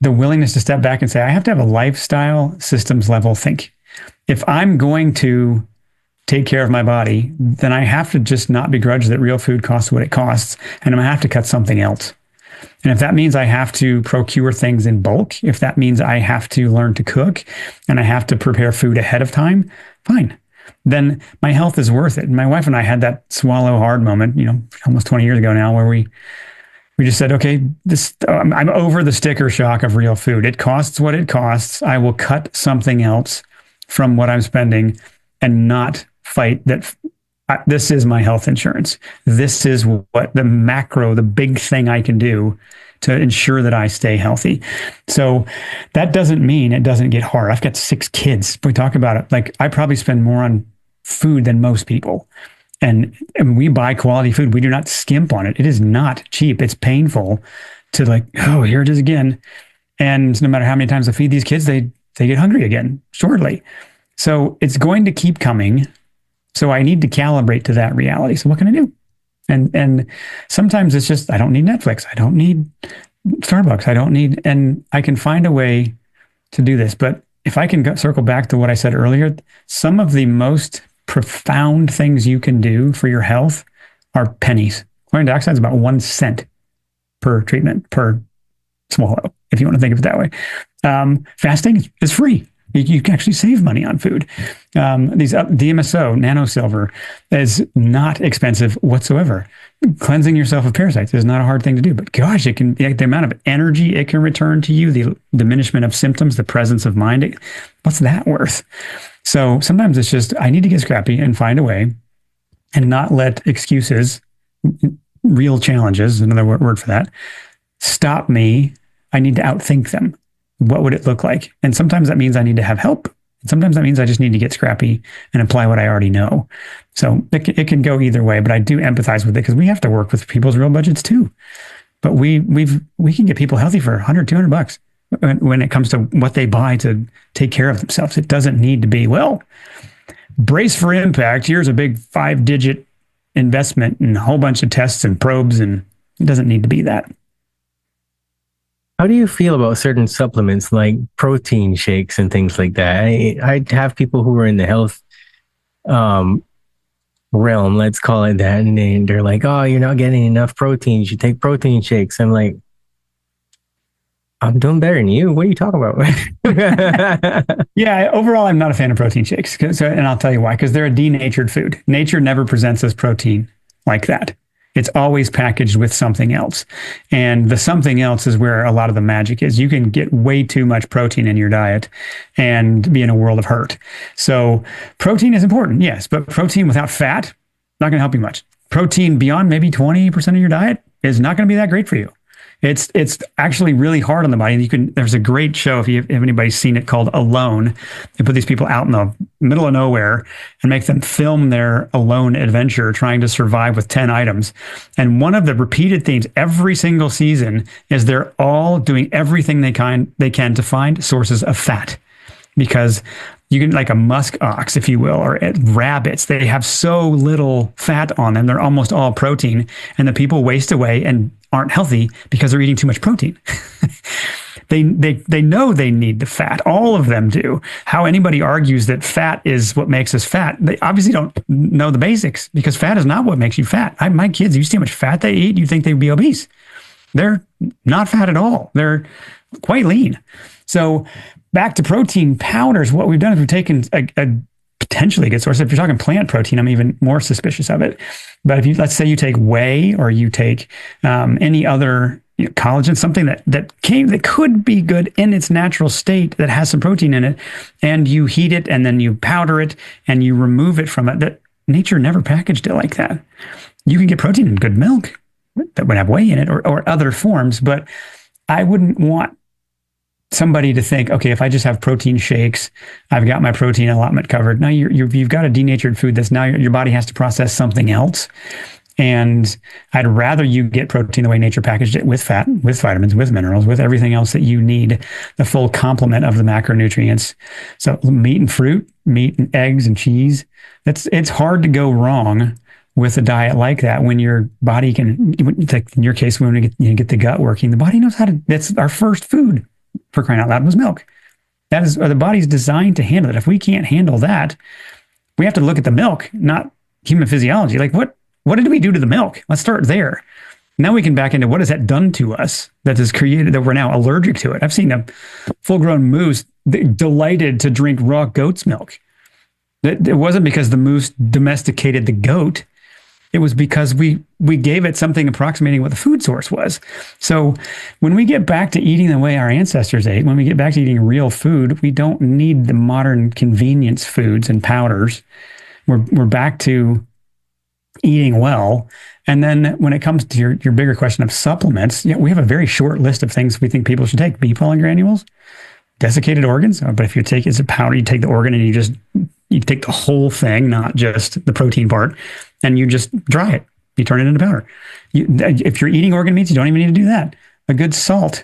the willingness to step back and say, I have to have a lifestyle systems level think. If I'm going to take care of my body, then I have to just not begrudge that real food costs what it costs, and I'm going to have to cut something else. And if that means I have to procure things in bulk, if that means I have to learn to cook and I have to prepare food ahead of time, fine. Then my health is worth it. And my wife and I had that swallow hard moment, almost 20 years ago now, where we just said, okay, I'm over the sticker shock of real food. It costs what it costs. I will cut something else from what I'm spending and not fight that. This is my health insurance. This is what the big thing I can do to ensure that I stay healthy. So that doesn't mean it doesn't get hard. I've got 6 kids. We talk about it. Like, I probably spend more on food than most people. And we buy quality food. We do not skimp on it. It is not cheap. It's painful to like, oh, here it is again. And no matter how many times I feed these kids, they get hungry again shortly. So it's going to keep coming. So I need to calibrate to that reality. So what can I do? And sometimes it's just, I don't need Netflix. I don't need Starbucks. And I can find a way to do this. But if I can circle back to what I said earlier, some of the most profound things you can do for your health are pennies. Chlorine dioxide is about 1 cent per treatment, per swallow, if you want to think of it that way. Fasting is free. You can actually save money on food. These DMSO, nanosilver, is not expensive whatsoever. Cleansing yourself of parasites is not a hard thing to do, but gosh, it can, the amount of energy it can return to you, the diminishment of symptoms, the presence of mind, what's that worth? So sometimes it's just, I need to get scrappy and find a way and not let excuses, real challenges, another word for that, stop me. I need to outthink them. What would it look like? And sometimes that means I need to have help. And sometimes that means I just need to get scrappy and apply what I already know. So it can go either way, but I do empathize with it because we have to work with people's real budgets too. But we can get people healthy for $100, $200 when it comes to what they buy to take care of themselves. It doesn't need to be, well, brace for impact. Here's a big 5-digit investment and a whole bunch of tests and probes, and it doesn't need to be that. How do you feel about certain supplements like protein shakes and things like that? I have people who are in the health realm, let's call it that, and they're like, oh, you're not getting enough protein. You should take protein shakes. I'm like, I'm doing better than you. What are you talking about? Yeah, overall, I'm not a fan of protein shakes. And I'll tell you why, because they're a denatured food. Nature never presents us protein like that. It's always packaged with something else. And the something else is where a lot of the magic is. You can get way too much protein in your diet and be in a world of hurt. So protein is important, yes, but protein without fat, not going to help you much. Protein beyond maybe 20% of your diet is not going to be that great for you. It's actually really hard on the body. There's a great show, if anybody's seen it, called Alone. They put these people out in the middle of nowhere and make them film their alone adventure trying to survive with 10 items. And one of the repeated themes every single season is they're all doing everything they can to find sources of fat. Because you can, like a musk ox, if you will, or rabbits, they have so little fat on them. They're almost all protein. And the people waste away and aren't healthy because they're eating too much protein. They know they need the fat. All of them do. How anybody argues that fat is what makes us fat, they obviously don't know the basics, because fat is not what makes you fat. My kids, you see how much fat they eat, you'd think they'd be obese. They're not fat at all. They're quite lean. So back to protein powders, what we've done is we've taken a potentially good source. If you're talking plant protein, I'm even more suspicious of it. But if let's say you take whey, or you take any other collagen, something that could be good in its natural state that has some protein in it, and you heat it and then you powder it and you remove it from it, that nature never packaged it like that. You can get protein in good milk that would have whey in it, or other forms, but I wouldn't want somebody to think, okay, if I just have protein shakes, I've got my protein allotment covered. Now you've got a denatured food that's now your body has to process something else. And I'd rather you get protein the way nature packaged it, with fat, with vitamins, with minerals, with everything else that you need, the full complement of the macronutrients. So meat and fruit, meat and eggs and cheese. It's hard to go wrong with a diet like that when your body can, like in your case, when you get the gut working, the body knows how to, that's our first food, for crying out loud, was milk. That is, the body's designed to handle it. If we can't handle that, we have to look at the milk, not human physiology. Like what did we do to the milk? Let's start there. Now we can back into what has that done to us that has created that we're now allergic to it. I've seen a full-grown moose delighted to drink raw goat's milk. It wasn't because the moose domesticated the goat. It was because we gave it something approximating what the food source was. So when we get back to eating the way our ancestors ate, when we get back to eating real food, we don't need the modern convenience foods and powders. We're back to eating well. And then when it comes to your bigger question of supplements, we have a very short list of things we think people should take. Bee pollen granules, desiccated organs. But if you take it's a powder, you take the organ and you take the whole thing, not just the protein part, and you just dry it. You turn it into powder. If you're eating organ meats, you don't even need to do that. A good salt,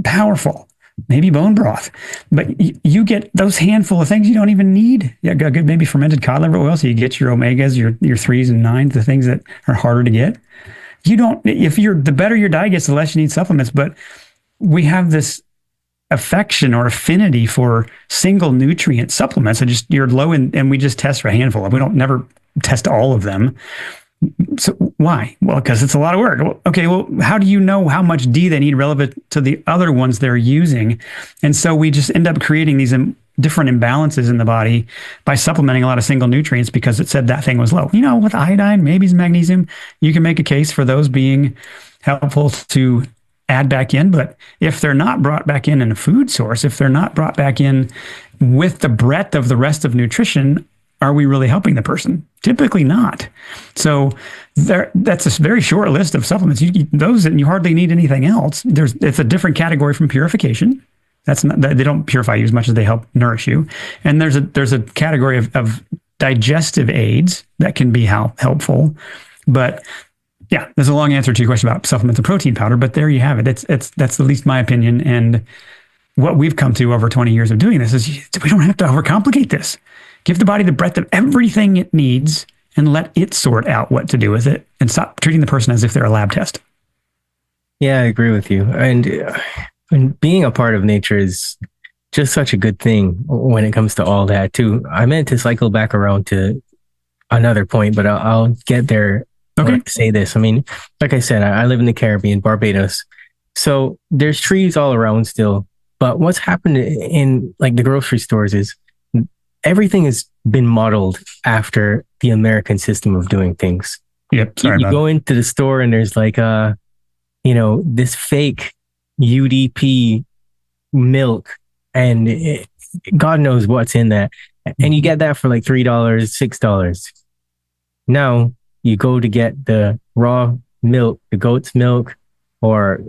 powerful. Maybe bone broth, but you get those handful of things you don't even need. Yeah, good, maybe fermented cod liver oil, so you get your omegas, your 3s and 9s, the things that are harder to get. You don't. The better your diet gets, the less you need supplements. But we have this affection or affinity for single nutrient supplements, and you're low in, and we just test for a handful of. We don't never test all of them. So why? Well, because it's a lot of work. Okay, well, how do you know how much D they need relative to the other ones they're using? And so we just end up creating these different imbalances in the body by supplementing a lot of single nutrients because it said that thing was low. With iodine, maybe magnesium, you can make a case for those being helpful to add back in. But if they're not brought back in a food source, if they're not brought back in with the breadth of the rest of nutrition, are we really helping the person? Typically not. So that's a very short list of supplements. Those, and you hardly need anything else. It's a different category from purification. That's not, they don't purify you as much as they help nourish you. And there's a category of digestive aids that can be helpful. But yeah, there's a long answer to your question about supplements and protein powder. But there you have it. That's at least my opinion. And what we've come to over 20 years of doing this is we don't have to overcomplicate this. Give the body the breadth of everything it needs and let it sort out what to do with it, and stop treating the person as if they're a lab test. Yeah, I agree with you. And being a part of nature is just such a good thing when it comes to all that too. I meant to cycle back around to another point, but I'll get there. Okay. To say this. I mean, like I said, I live in the Caribbean, Barbados. So there's trees all around still. But what's happened in like the grocery stores is everything has been modeled after the American system of doing things. Yep. You go into the store and there's like this fake UDP milk and God knows what's in that. And you get that for like $3, $6. Now you go to get the raw milk, the goat's milk or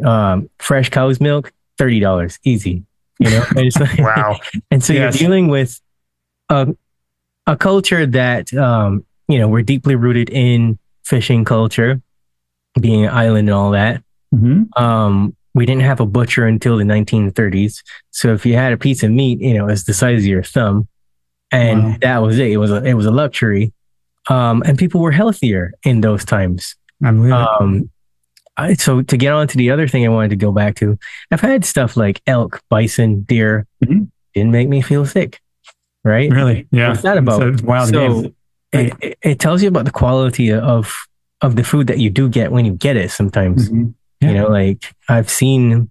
fresh cow's milk, $30, easy. And it's like, wow. And so you're dealing with a culture that, we're deeply rooted in fishing culture, being an island and all that. Mm-hmm. We didn't have a butcher until the 1930s. So if you had a piece of meat, it's the size of your thumb, and that was it. It was a luxury. And people were healthier in those times. I believe it. So to get on to the other thing I wanted to go back to, I've had stuff like elk, bison, deer, didn't make me feel sick. Right? Really? Yeah. What's that about? It's wild so it tells you about the quality of the food that you do get when you get it sometimes. Mm-hmm. Yeah. Like I've seen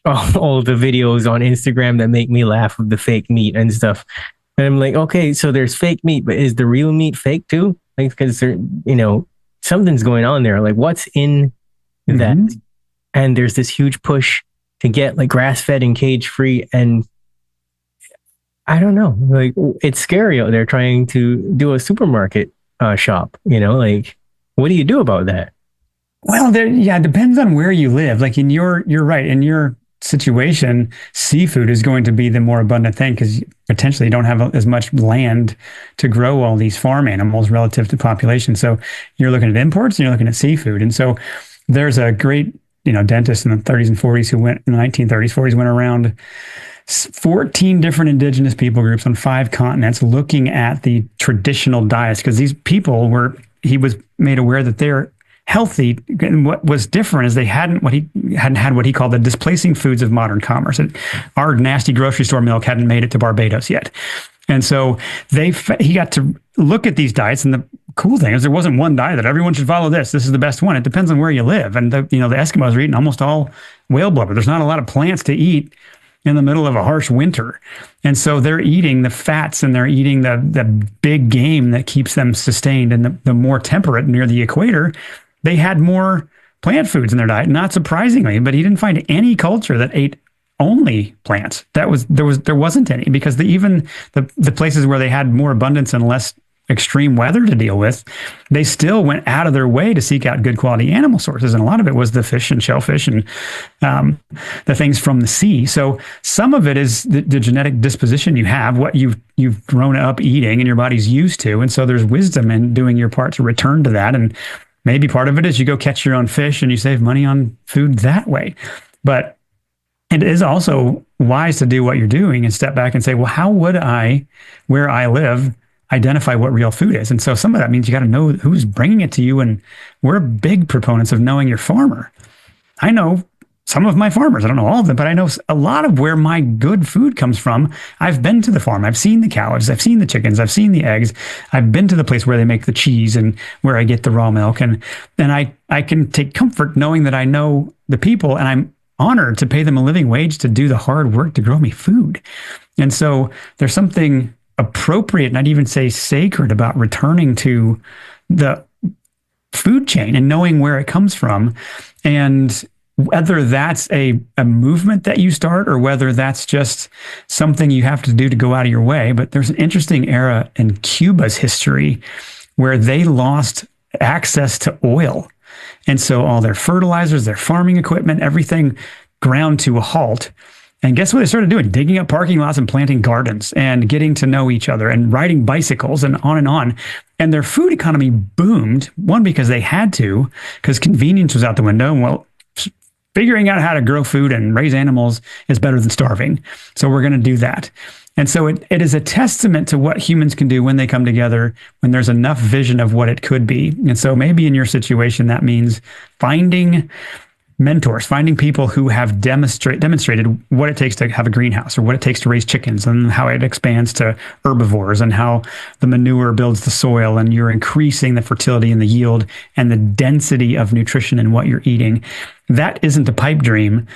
all the videos on Instagram that make me laugh of the fake meat and stuff. And I'm like, okay, so there's fake meat, but is the real meat fake too? Like, because something's going on there. Like what's in that? And there's this huge push to get like grass-fed and cage-free, and I don't know, like it's scary out there trying to do a supermarket shop, like what do you do about that? Well, it depends on where you live. Like you're right. In your situation, seafood is going to be the more abundant thing because potentially you don't have as much land to grow all these farm animals relative to population. So you're looking at imports and you're looking at seafood. And so there's a great, dentist in the 30s and 40s who went in the 1930s, 40s, went around 14 different indigenous people groups on 5 continents looking at the traditional diets, because these people he was made aware that they're healthy. And what was different is they hadn't had what he called the displacing foods of modern commerce. Our nasty grocery store milk hadn't made it to Barbados yet. And so he got to look at these diets, and the cool thing is there wasn't one diet that everyone should follow this. This is the best one. It depends on where you live. And the Eskimos are eating almost all whale blubber. There's not a lot of plants to eat in the middle of a harsh winter. And so they're eating the fats and they're eating the big game that keeps them sustained. And the more temperate near the equator, they had more plant foods in their diet, not surprisingly, but he didn't find any culture that ate only plants. There wasn't any, because even the places where they had more abundance and less extreme weather to deal with, they still went out of their way to seek out good quality animal sources. And a lot of it was the fish and shellfish and the things from the sea. So some of it is the genetic disposition you have, what you've grown up eating and your body's used to. And so there's wisdom in doing your part to return to that. And maybe part of it is you go catch your own fish and you save money on food that way. But it is also wise to do what you're doing and step back and say, well, how would I, where I live, identify what real food is? And so some of that means you got to know who's bringing it to you. And we're big proponents of knowing your farmer. I know some of my farmers. I don't know all of them, but I know a lot of where my good food comes from. I've been to the farm. I've seen the cows. I've seen the chickens. I've seen the eggs. I've been to the place where they make the cheese and where I get the raw milk. And I can take comfort knowing that I know the people, and I'm honored to pay them a living wage to do the hard work to grow me food. And so there's something appropriate, and I'd even say sacred, about returning to the food chain and knowing where it comes from. And whether that's a movement that you start or whether that's just something you have to do to go out of your way. But there's an interesting era in Cuba's history where they lost access to oil. And so all their fertilizers, their farming equipment, everything ground to a halt. And guess what they started doing? Digging up parking lots and planting gardens and getting to know each other and riding bicycles and on and on. And their food economy boomed, one, because they had to, because convenience was out the window. And well, figuring out how to grow food and raise animals is better than starving. So we're going to do that. And so it is a testament to what humans can do when they come together, when there's enough vision of what it could be. And so maybe in your situation, that means finding mentors, finding people who have demonstrated what it takes to have a greenhouse or what it takes to raise chickens and how it expands to herbivores and how the manure builds the soil and you're increasing the fertility and the yield and the density of nutrition in what you're eating. That isn't a pipe dream,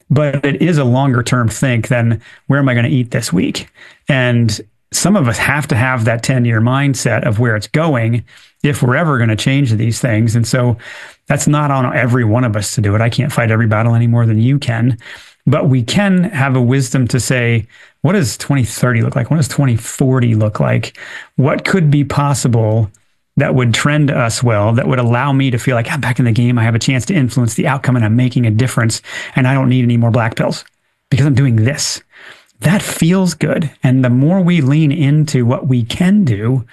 but it is a longer term think than where am I going to eat this week? And some of us have to have that 10-year mindset of where it's going if we're ever going to change these things. And so that's not on every one of us to do it. I can't fight every battle any more than you can, but we can have a wisdom to say, what does 2030 look like? What does 2040 look like? What could be possible that would trend us well, that would allow me to feel like I'm back in the game. I have a chance to influence the outcome and I'm making a difference and I don't need any more black pills because I'm doing this. That feels good. And the more we lean into what we can do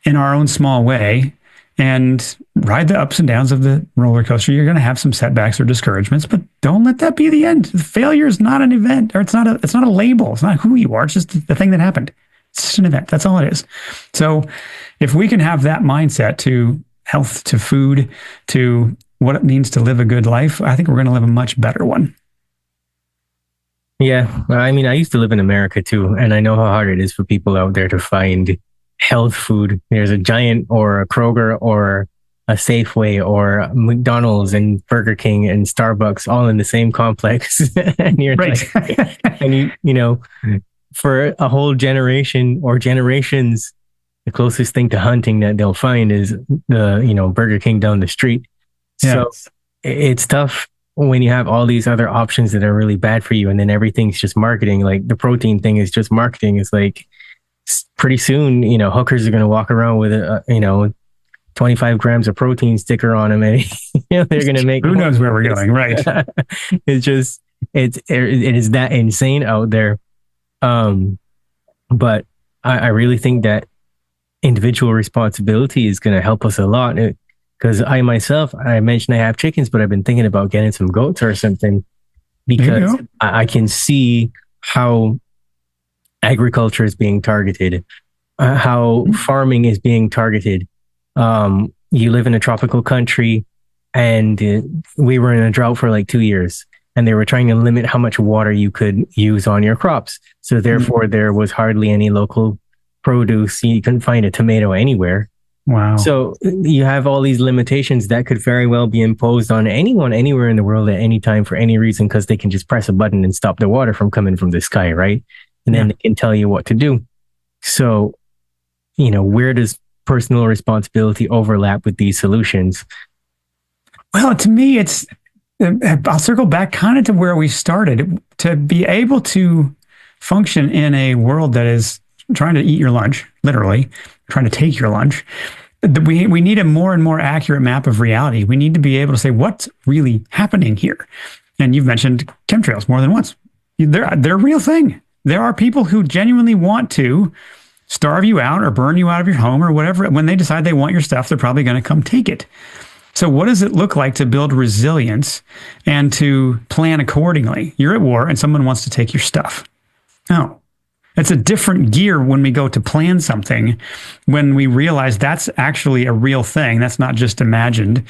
in our own small way and ride the ups and downs of the roller coaster, you're going to have some setbacks or discouragements, but don't let that be the end. Failure is not an event, or it's not a label. It's not who you are. It's just the thing that happened. It's just an event. That's all it is. So if we can have that mindset to health, to food, to what it means to live a good life, I think we're going to live a much better one. Yeah. I mean, I used to live in America too, and I know how hard it is for people out there to find health food. There's a Giant or a Kroger or a Safeway or McDonald's and Burger King and Starbucks all in the same complex. And you're right. And you know, for a whole generation or generations, the closest thing to hunting that they'll find is the, Burger King down the street. Yeah. So it's tough when you have all these other options that are really bad for you. And then everything's just marketing. Like the protein thing is just marketing. It's like pretty soon, hookers are going to walk around with 25 grams of protein sticker on them. And they're going to make, who knows where we're going. Right. It's just, it is that insane out there. But I really think that individual responsibility is going to help us a lot. Because I mentioned I have chickens, but I've been thinking about getting some goats or something because I can see how agriculture is being targeted, how farming is being targeted. You live in a tropical country and we were in a drought for like 2 years. And they were trying to limit how much water you could use on your crops. So therefore, there was hardly any local produce. You couldn't find a tomato anywhere. Wow. So you have all these limitations that could very well be imposed on anyone, anywhere in the world at any time for any reason, because they can just press a button and stop the water from coming from the sky, right? And then they can tell you what to do. So, where does personal responsibility overlap with these solutions? Well, to me, I'll circle back kind of to where we started. To be able to function in a world that is trying to eat your lunch, literally trying to take your lunch. We need a more and more accurate map of reality. We need to be able to say what's really happening here. And you've mentioned chemtrails more than once. They're a real thing. There are people who genuinely want to starve you out or burn you out of your home or whatever. When they decide they want your stuff, they're probably going to come take it. So what does it look like to build resilience and to plan accordingly? You're at war and someone wants to take your stuff. No, it's a different gear when we go to plan something, when we realize that's actually a real thing. That's not just imagined.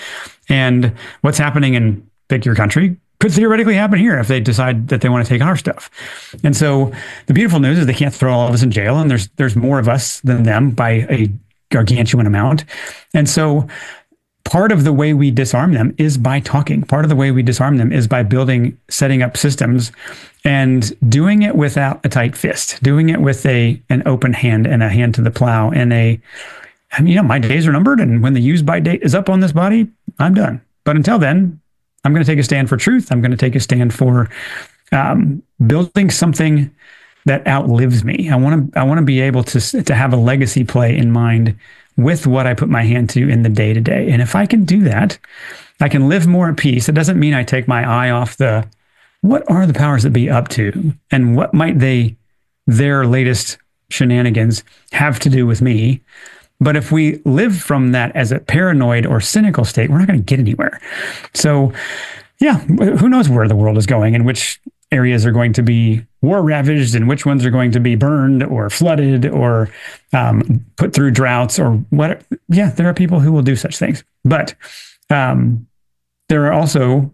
And what's happening in pick your country could theoretically happen here if they decide that they want to take our stuff. And so the beautiful news is they can't throw all of us in jail, and there's more of us than them by a gargantuan amount. And so part of the way we disarm them is by talking. Part of the way we disarm them is by setting up systems and doing it without a tight fist, doing it with an open hand and a hand to the plow and my days are numbered. And when the use by date is up on this body, I'm done. But until then, I'm going to take a stand for truth. I'm going to take a stand for building something that outlives me. I want to be able to have a legacy play in mind with what I put my hand to in the day to day. And if I can do that, I can live more at peace. It doesn't mean I take my eye off what are the powers that be up to, and what might their latest shenanigans have to do with me. But if we live from that as a paranoid or cynical state, we're not going to get anywhere. So, yeah, who knows where the world is going and which areas are going to be war ravaged and which ones are going to be burned or flooded or put through droughts or what. Yeah, there are people who will do such things. But there are also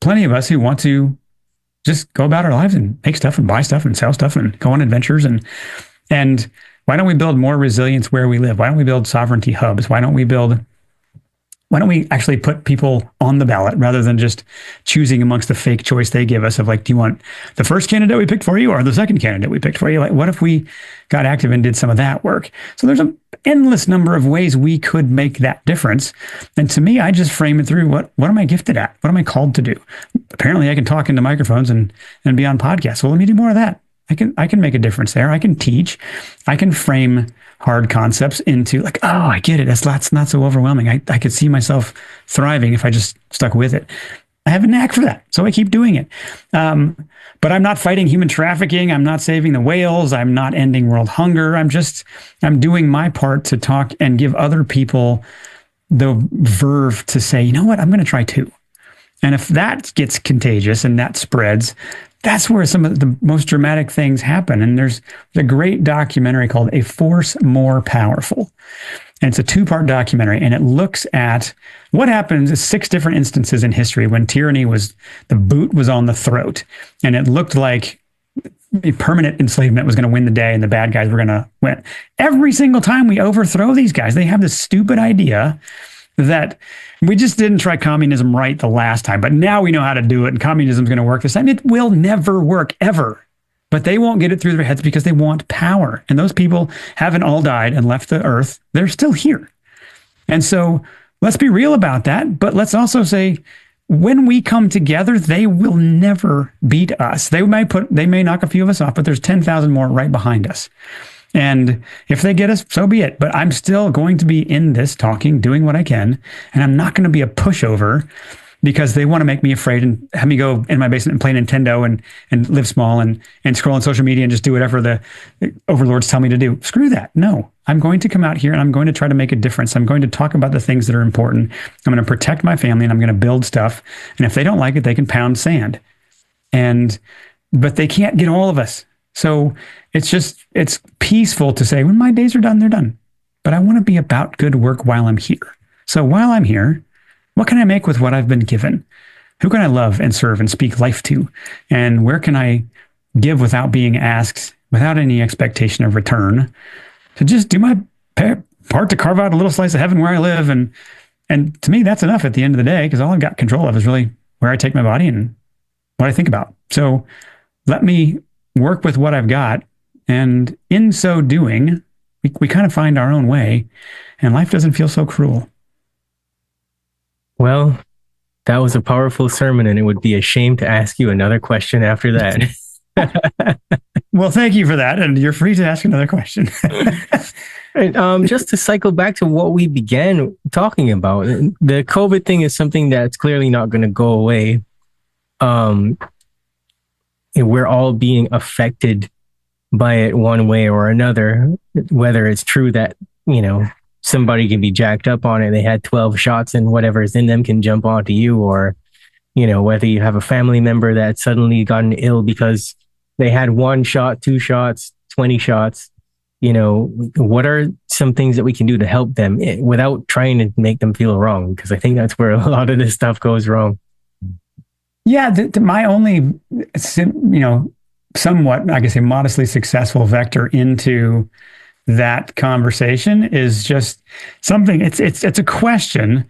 plenty of us who want to just go about our lives and make stuff and buy stuff and sell stuff and go on adventures. And why don't we build more resilience where we live? Why don't we build sovereignty hubs? Why don't we actually put people on the ballot rather than just choosing amongst the fake choice they give us of do you want the first candidate we picked for you or the second candidate we picked for you? What if we got active and did some of that work? So there's an endless number of ways we could make that difference. And to me, I just frame it through what am I gifted at? What am I called to do? Apparently I can talk into microphones and be on podcasts. Well, let me do more of that. I can make a difference there. I can teach. I can frame hard concepts into I get it. That's not so overwhelming. I could see myself thriving if I just stuck with it. I have a knack for that, so I keep doing it. But I'm not fighting human trafficking. I'm not saving the whales. I'm not ending world hunger. I'm doing my part to talk and give other people the verve to say, you know what, I'm going to try too. And if that gets contagious and that spreads, that's where some of the most dramatic things happen. And there's a great documentary called A Force More Powerful. And it's a 2-part documentary, and it looks at what happens in 6 different instances in history when tyranny the boot was on the throat, and it looked like permanent enslavement was going to win the day and the bad guys were going to win. Every single time we overthrow these guys, they have this stupid idea that we just didn't try communism right the last time, but now we know how to do it, and communism's going to work this time. It will never work, ever. But they won't get it through their heads because they want power. And those people haven't all died and left the earth. They're still here. And so let's be real about that. But let's also say, when we come together, they will never beat us. They may knock a few of us off, but there's 10,000 more right behind us. And if they get us, so be it. But I'm still going to be in this talking, doing what I can. And I'm not going to be a pushover because they want to make me afraid and have me go in my basement and play Nintendo and live small and scroll on social media and just do whatever the overlords tell me to do. Screw that. No, I'm going to come out here and I'm going to try to make a difference. I'm going to talk about the things that are important. I'm going to protect my family and I'm going to build stuff. And if they don't like it, they can pound sand. But they can't get all of us. So it's peaceful to say, when my days are done, they're done. But I want to be about good work while I'm here. So while I'm here, what can I make with what I've been given? Who can I love and serve and speak life to? And where can I give without being asked, without any expectation of return, to just do my part to carve out a little slice of heaven where I live? And to me, that's enough at the end of the day, because all I've got control of is really where I take my body and what I think about. So let me work with what I've got. And in so doing, we kind of find our own way, and life doesn't feel so cruel. Well, that was a powerful sermon, and it would be a shame to ask you another question after that. Well, thank you for that. And you're free to ask another question. And, just to cycle back to what we began talking about, the COVID thing is something that's clearly not going to go away. And we're all being affected by it one way or another, whether it's true that, somebody can be jacked up on it. They had 12 shots and whatever's in them can jump onto you, or, whether you have a family member that suddenly gotten ill because they had 1 shot, 2 shots, 20 shots. What are some things that we can do to help them without trying to make them feel wrong? Because I think that's where a lot of this stuff goes wrong. Yeah, my only, somewhat, I guess, a modestly successful vector into that conversation is just something. It's a question,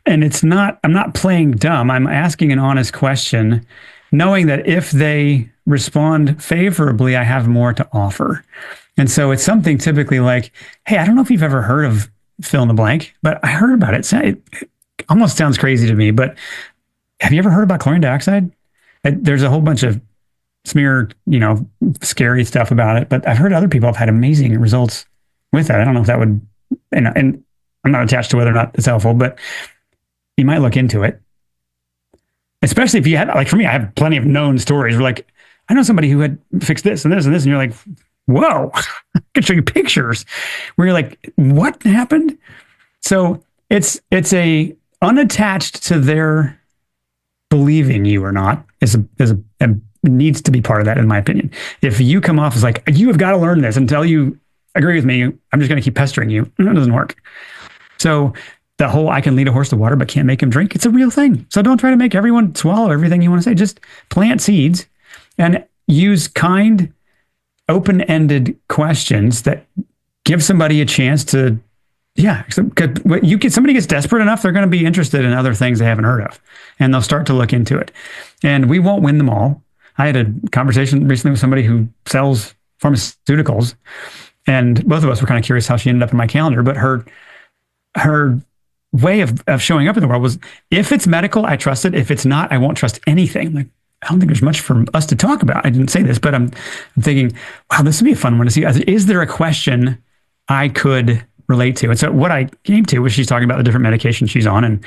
and I'm not playing dumb. I'm asking an honest question, knowing that if they respond favorably, I have more to offer. And so it's something typically like, hey, I don't know if you've ever heard of fill in the blank, but I heard about it. It almost sounds crazy to me, but have you ever heard about chlorine dioxide? There's a whole bunch of smear, scary stuff about it, but I've heard other people have had amazing results with that. I don't know if that would, and I'm not attached to whether or not it's helpful, but you might look into it. Especially if you had, like for me, I have plenty of known stories where like, I know somebody who had fixed this and this and this, and you're like, whoa, I can show you pictures where you're like, what happened? So it's a unattached to their believing you or not is needs to be part of that, in my opinion. If you come off as like, you have got to learn this until you agree with me, I'm just going to keep pestering you. That doesn't work. So the whole, I can lead a horse to water, but can't make him drink. It's a real thing. So don't try to make everyone swallow everything you want to say. Just plant seeds and use kind, open-ended questions that give somebody a chance to, somebody gets desperate enough, they're going to be interested in other things they haven't heard of, and they'll start to look into it. And we won't win them all. I had a conversation recently with somebody who sells pharmaceuticals, and both of us were kind of curious how she ended up in my calendar, but her way of showing up in the world was, if it's medical, I trust it. If it's not, I won't trust anything. Like, I don't think there's much for us to talk about. I didn't say this, but I'm thinking, wow, this would be a fun one to see. Is there a question I could relate to? And so what I came to was, she's talking about the different medications she's on. And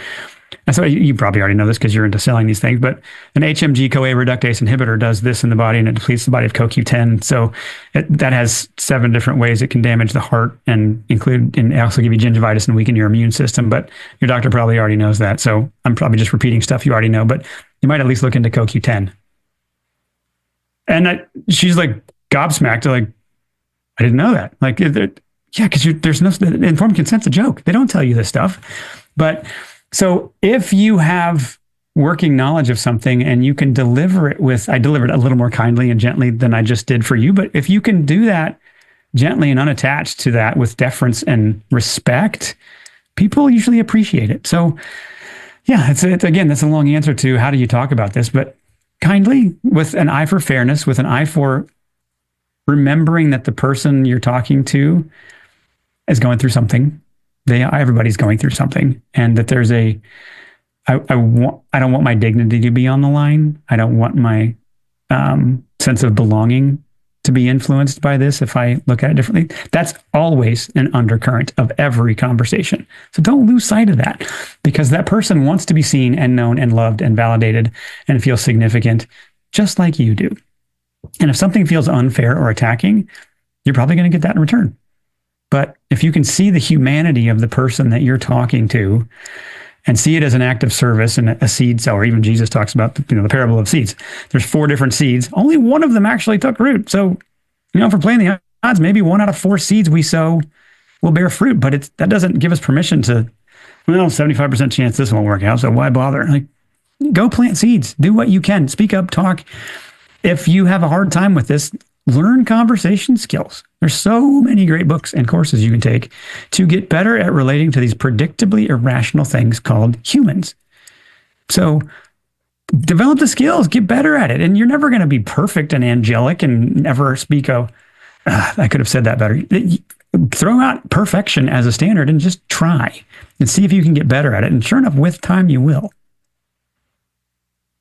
so you probably already know this because you're into selling these things, but an HMG-CoA reductase inhibitor does this in the body, and it depletes the body of CoQ10. So that has 7 different ways it can damage the heart and also give you gingivitis and weaken your immune system. But your doctor probably already knows that. So I'm probably just repeating stuff you already know, but you might at least look into CoQ10. And she's like gobsmacked, like, I didn't know that. Like, yeah, because there's no informed consent's a joke. They don't tell you this stuff. But so if you have working knowledge of something and you can deliver it I delivered a little more kindly and gently than I just did for you. But if you can do that gently and unattached to that with deference and respect, people usually appreciate it. So yeah, again, that's a long answer to how do you talk about this, but kindly, with an eye for fairness, with an eye for remembering that the person you're talking to is going through something. Everybody's going through something, and that there's I don't want my dignity to be on the line. I don't want my sense of belonging to be influenced by this if I look at it differently. That's always an undercurrent of every conversation. So don't lose sight of that, because that person wants to be seen and known and loved and validated and feel significant, just like you do. And if something feels unfair or attacking, you're probably going to get that in return. But if you can see the humanity of the person that you're talking to and see it as an act of service and a seed sower, even Jesus talks about the parable of seeds. There's 4 different seeds. Only one of them actually took root. So, if we're playing the odds, maybe 1 out of 4 seeds we sow will bear fruit. But that doesn't give us permission to, 75% chance this won't work out, so why bother? Like, go plant seeds. Do what you can. Speak up, talk. If you have a hard time with this, learn conversation skills. There's so many great books and courses you can take to get better at relating to these predictably irrational things called humans. So develop the skills, get better at it. And you're never going to be perfect and angelic and never speak I could have said that better. Throw out perfection as a standard and just try and see if you can get better at it. And sure enough, with time, you will.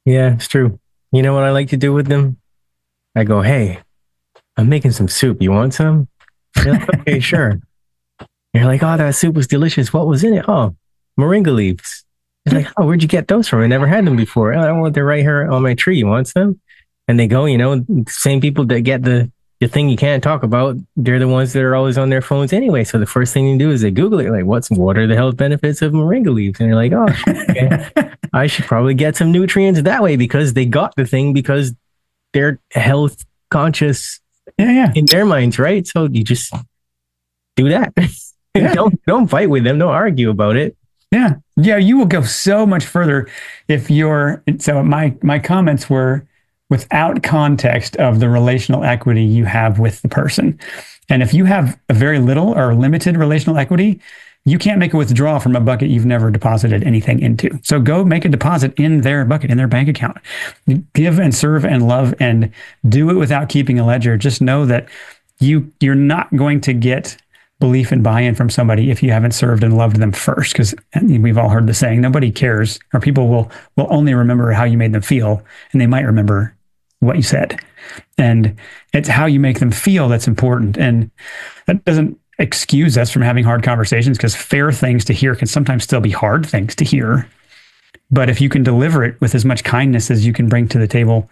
Yeah, it's true. You know what I like to do with them? I go, hey, I'm making some soup. You want some? You're like, okay, sure. You're like, oh, that soup was delicious. What was in it? Oh, moringa leaves. You're like, oh, where'd you get those from? I never had them before. Oh, I want they're right here on my tree. You want some? And they go, same people that get the thing you can't talk about, they're the ones that are always on their phones anyway. So the first thing you do is they Google it, like, what are the health benefits of moringa leaves? And you're like, oh, okay. I should probably get some nutrients that way because they got the thing because they're health conscious in their minds, right? So you just do that. Yeah. Don't fight with them. Don't argue about it. Yeah. Yeah. You will go so much further if so my comments were without context of the relational equity you have with the person. And if you have a very little or limited relational equity, you can't make a withdrawal from a bucket you've never deposited anything into. So go make a deposit in their bucket, in their bank account. Give and serve and love and do it without keeping a ledger. Just know that you're not going to get belief and buy-in from somebody if you haven't served and loved them first, because we've all heard the saying, nobody cares, or people will only remember how you made them feel, and they might remember what you said. And it's how you make them feel that's important. And that doesn't excuse us from having hard conversations, because fair things to hear can sometimes still be hard things to hear. But if you can deliver it with as much kindness as you can bring to the table,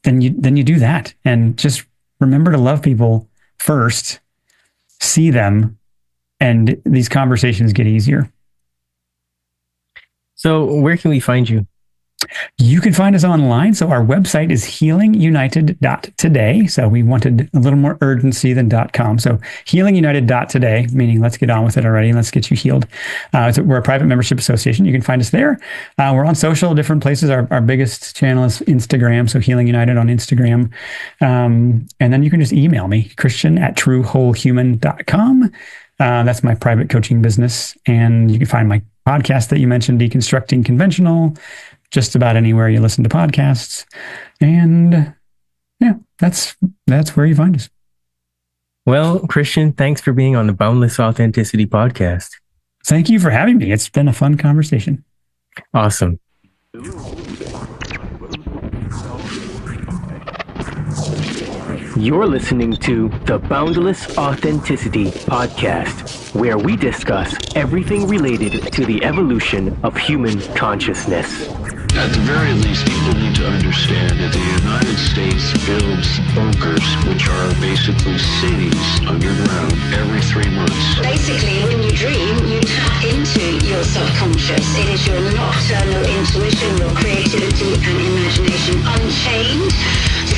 then you do that. And just remember to love people first, see them, and these conversations get easier. So where can we find you? You can find us online. So our website is healingunited.today. So we wanted a little more urgency than .com. So healingunited.today, meaning let's get on with it already and let's get you healed. So we're a private membership association. You can find us there. We're on social, different places. Our biggest channel is Instagram. So Healing United on Instagram. And then you can just email me, Christian@truewholehuman.com. That's my private coaching business. And you can find my podcast that you mentioned, Deconstructing Conventional, just about anywhere you listen to podcasts. And yeah, that's where you find us. Well, Christian, thanks for being on the Boundless Authenticity podcast. Thank you for having me. It's been a fun conversation. Awesome. You're listening to the Boundless Authenticity Podcast, where we discuss everything related to the evolution of human consciousness. At the very least, people need to understand that the United States builds bunkers, which are basically cities underground, every 3 months. Basically, when you dream, you tap into your subconscious. It is your nocturnal intuition, your creativity and imagination unchained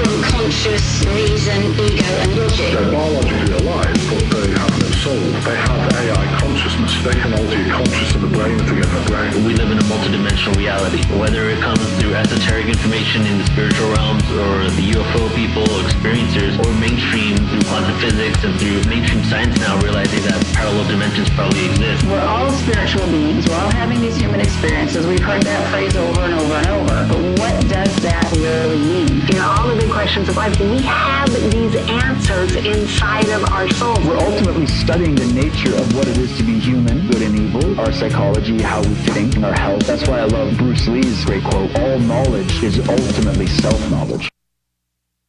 from conscious reason, ego and logic. They're biologically alive, but they have no soul. They have AI consciousness. They can alter your conscious of the brain to get the brain. We live in a multidimensional reality, whether it comes through esoteric information in the spiritual realms or the UFO people, experiencers, or mainstream through quantum physics and through mainstream science now realizing that parallel dimensions probably exist. We're all spiritual beings. We're all having these human experiences. We've heard that phrase over and over and over. But what does that really mean? You know, all the big questions of life, we have these answers inside of our soul. We're ultimately studying the nature of what it is to be human, good and evil, our psychology, how we think, and our health. That's why I love Bruce Lee's great quote, all knowledge is ultimately self-knowledge.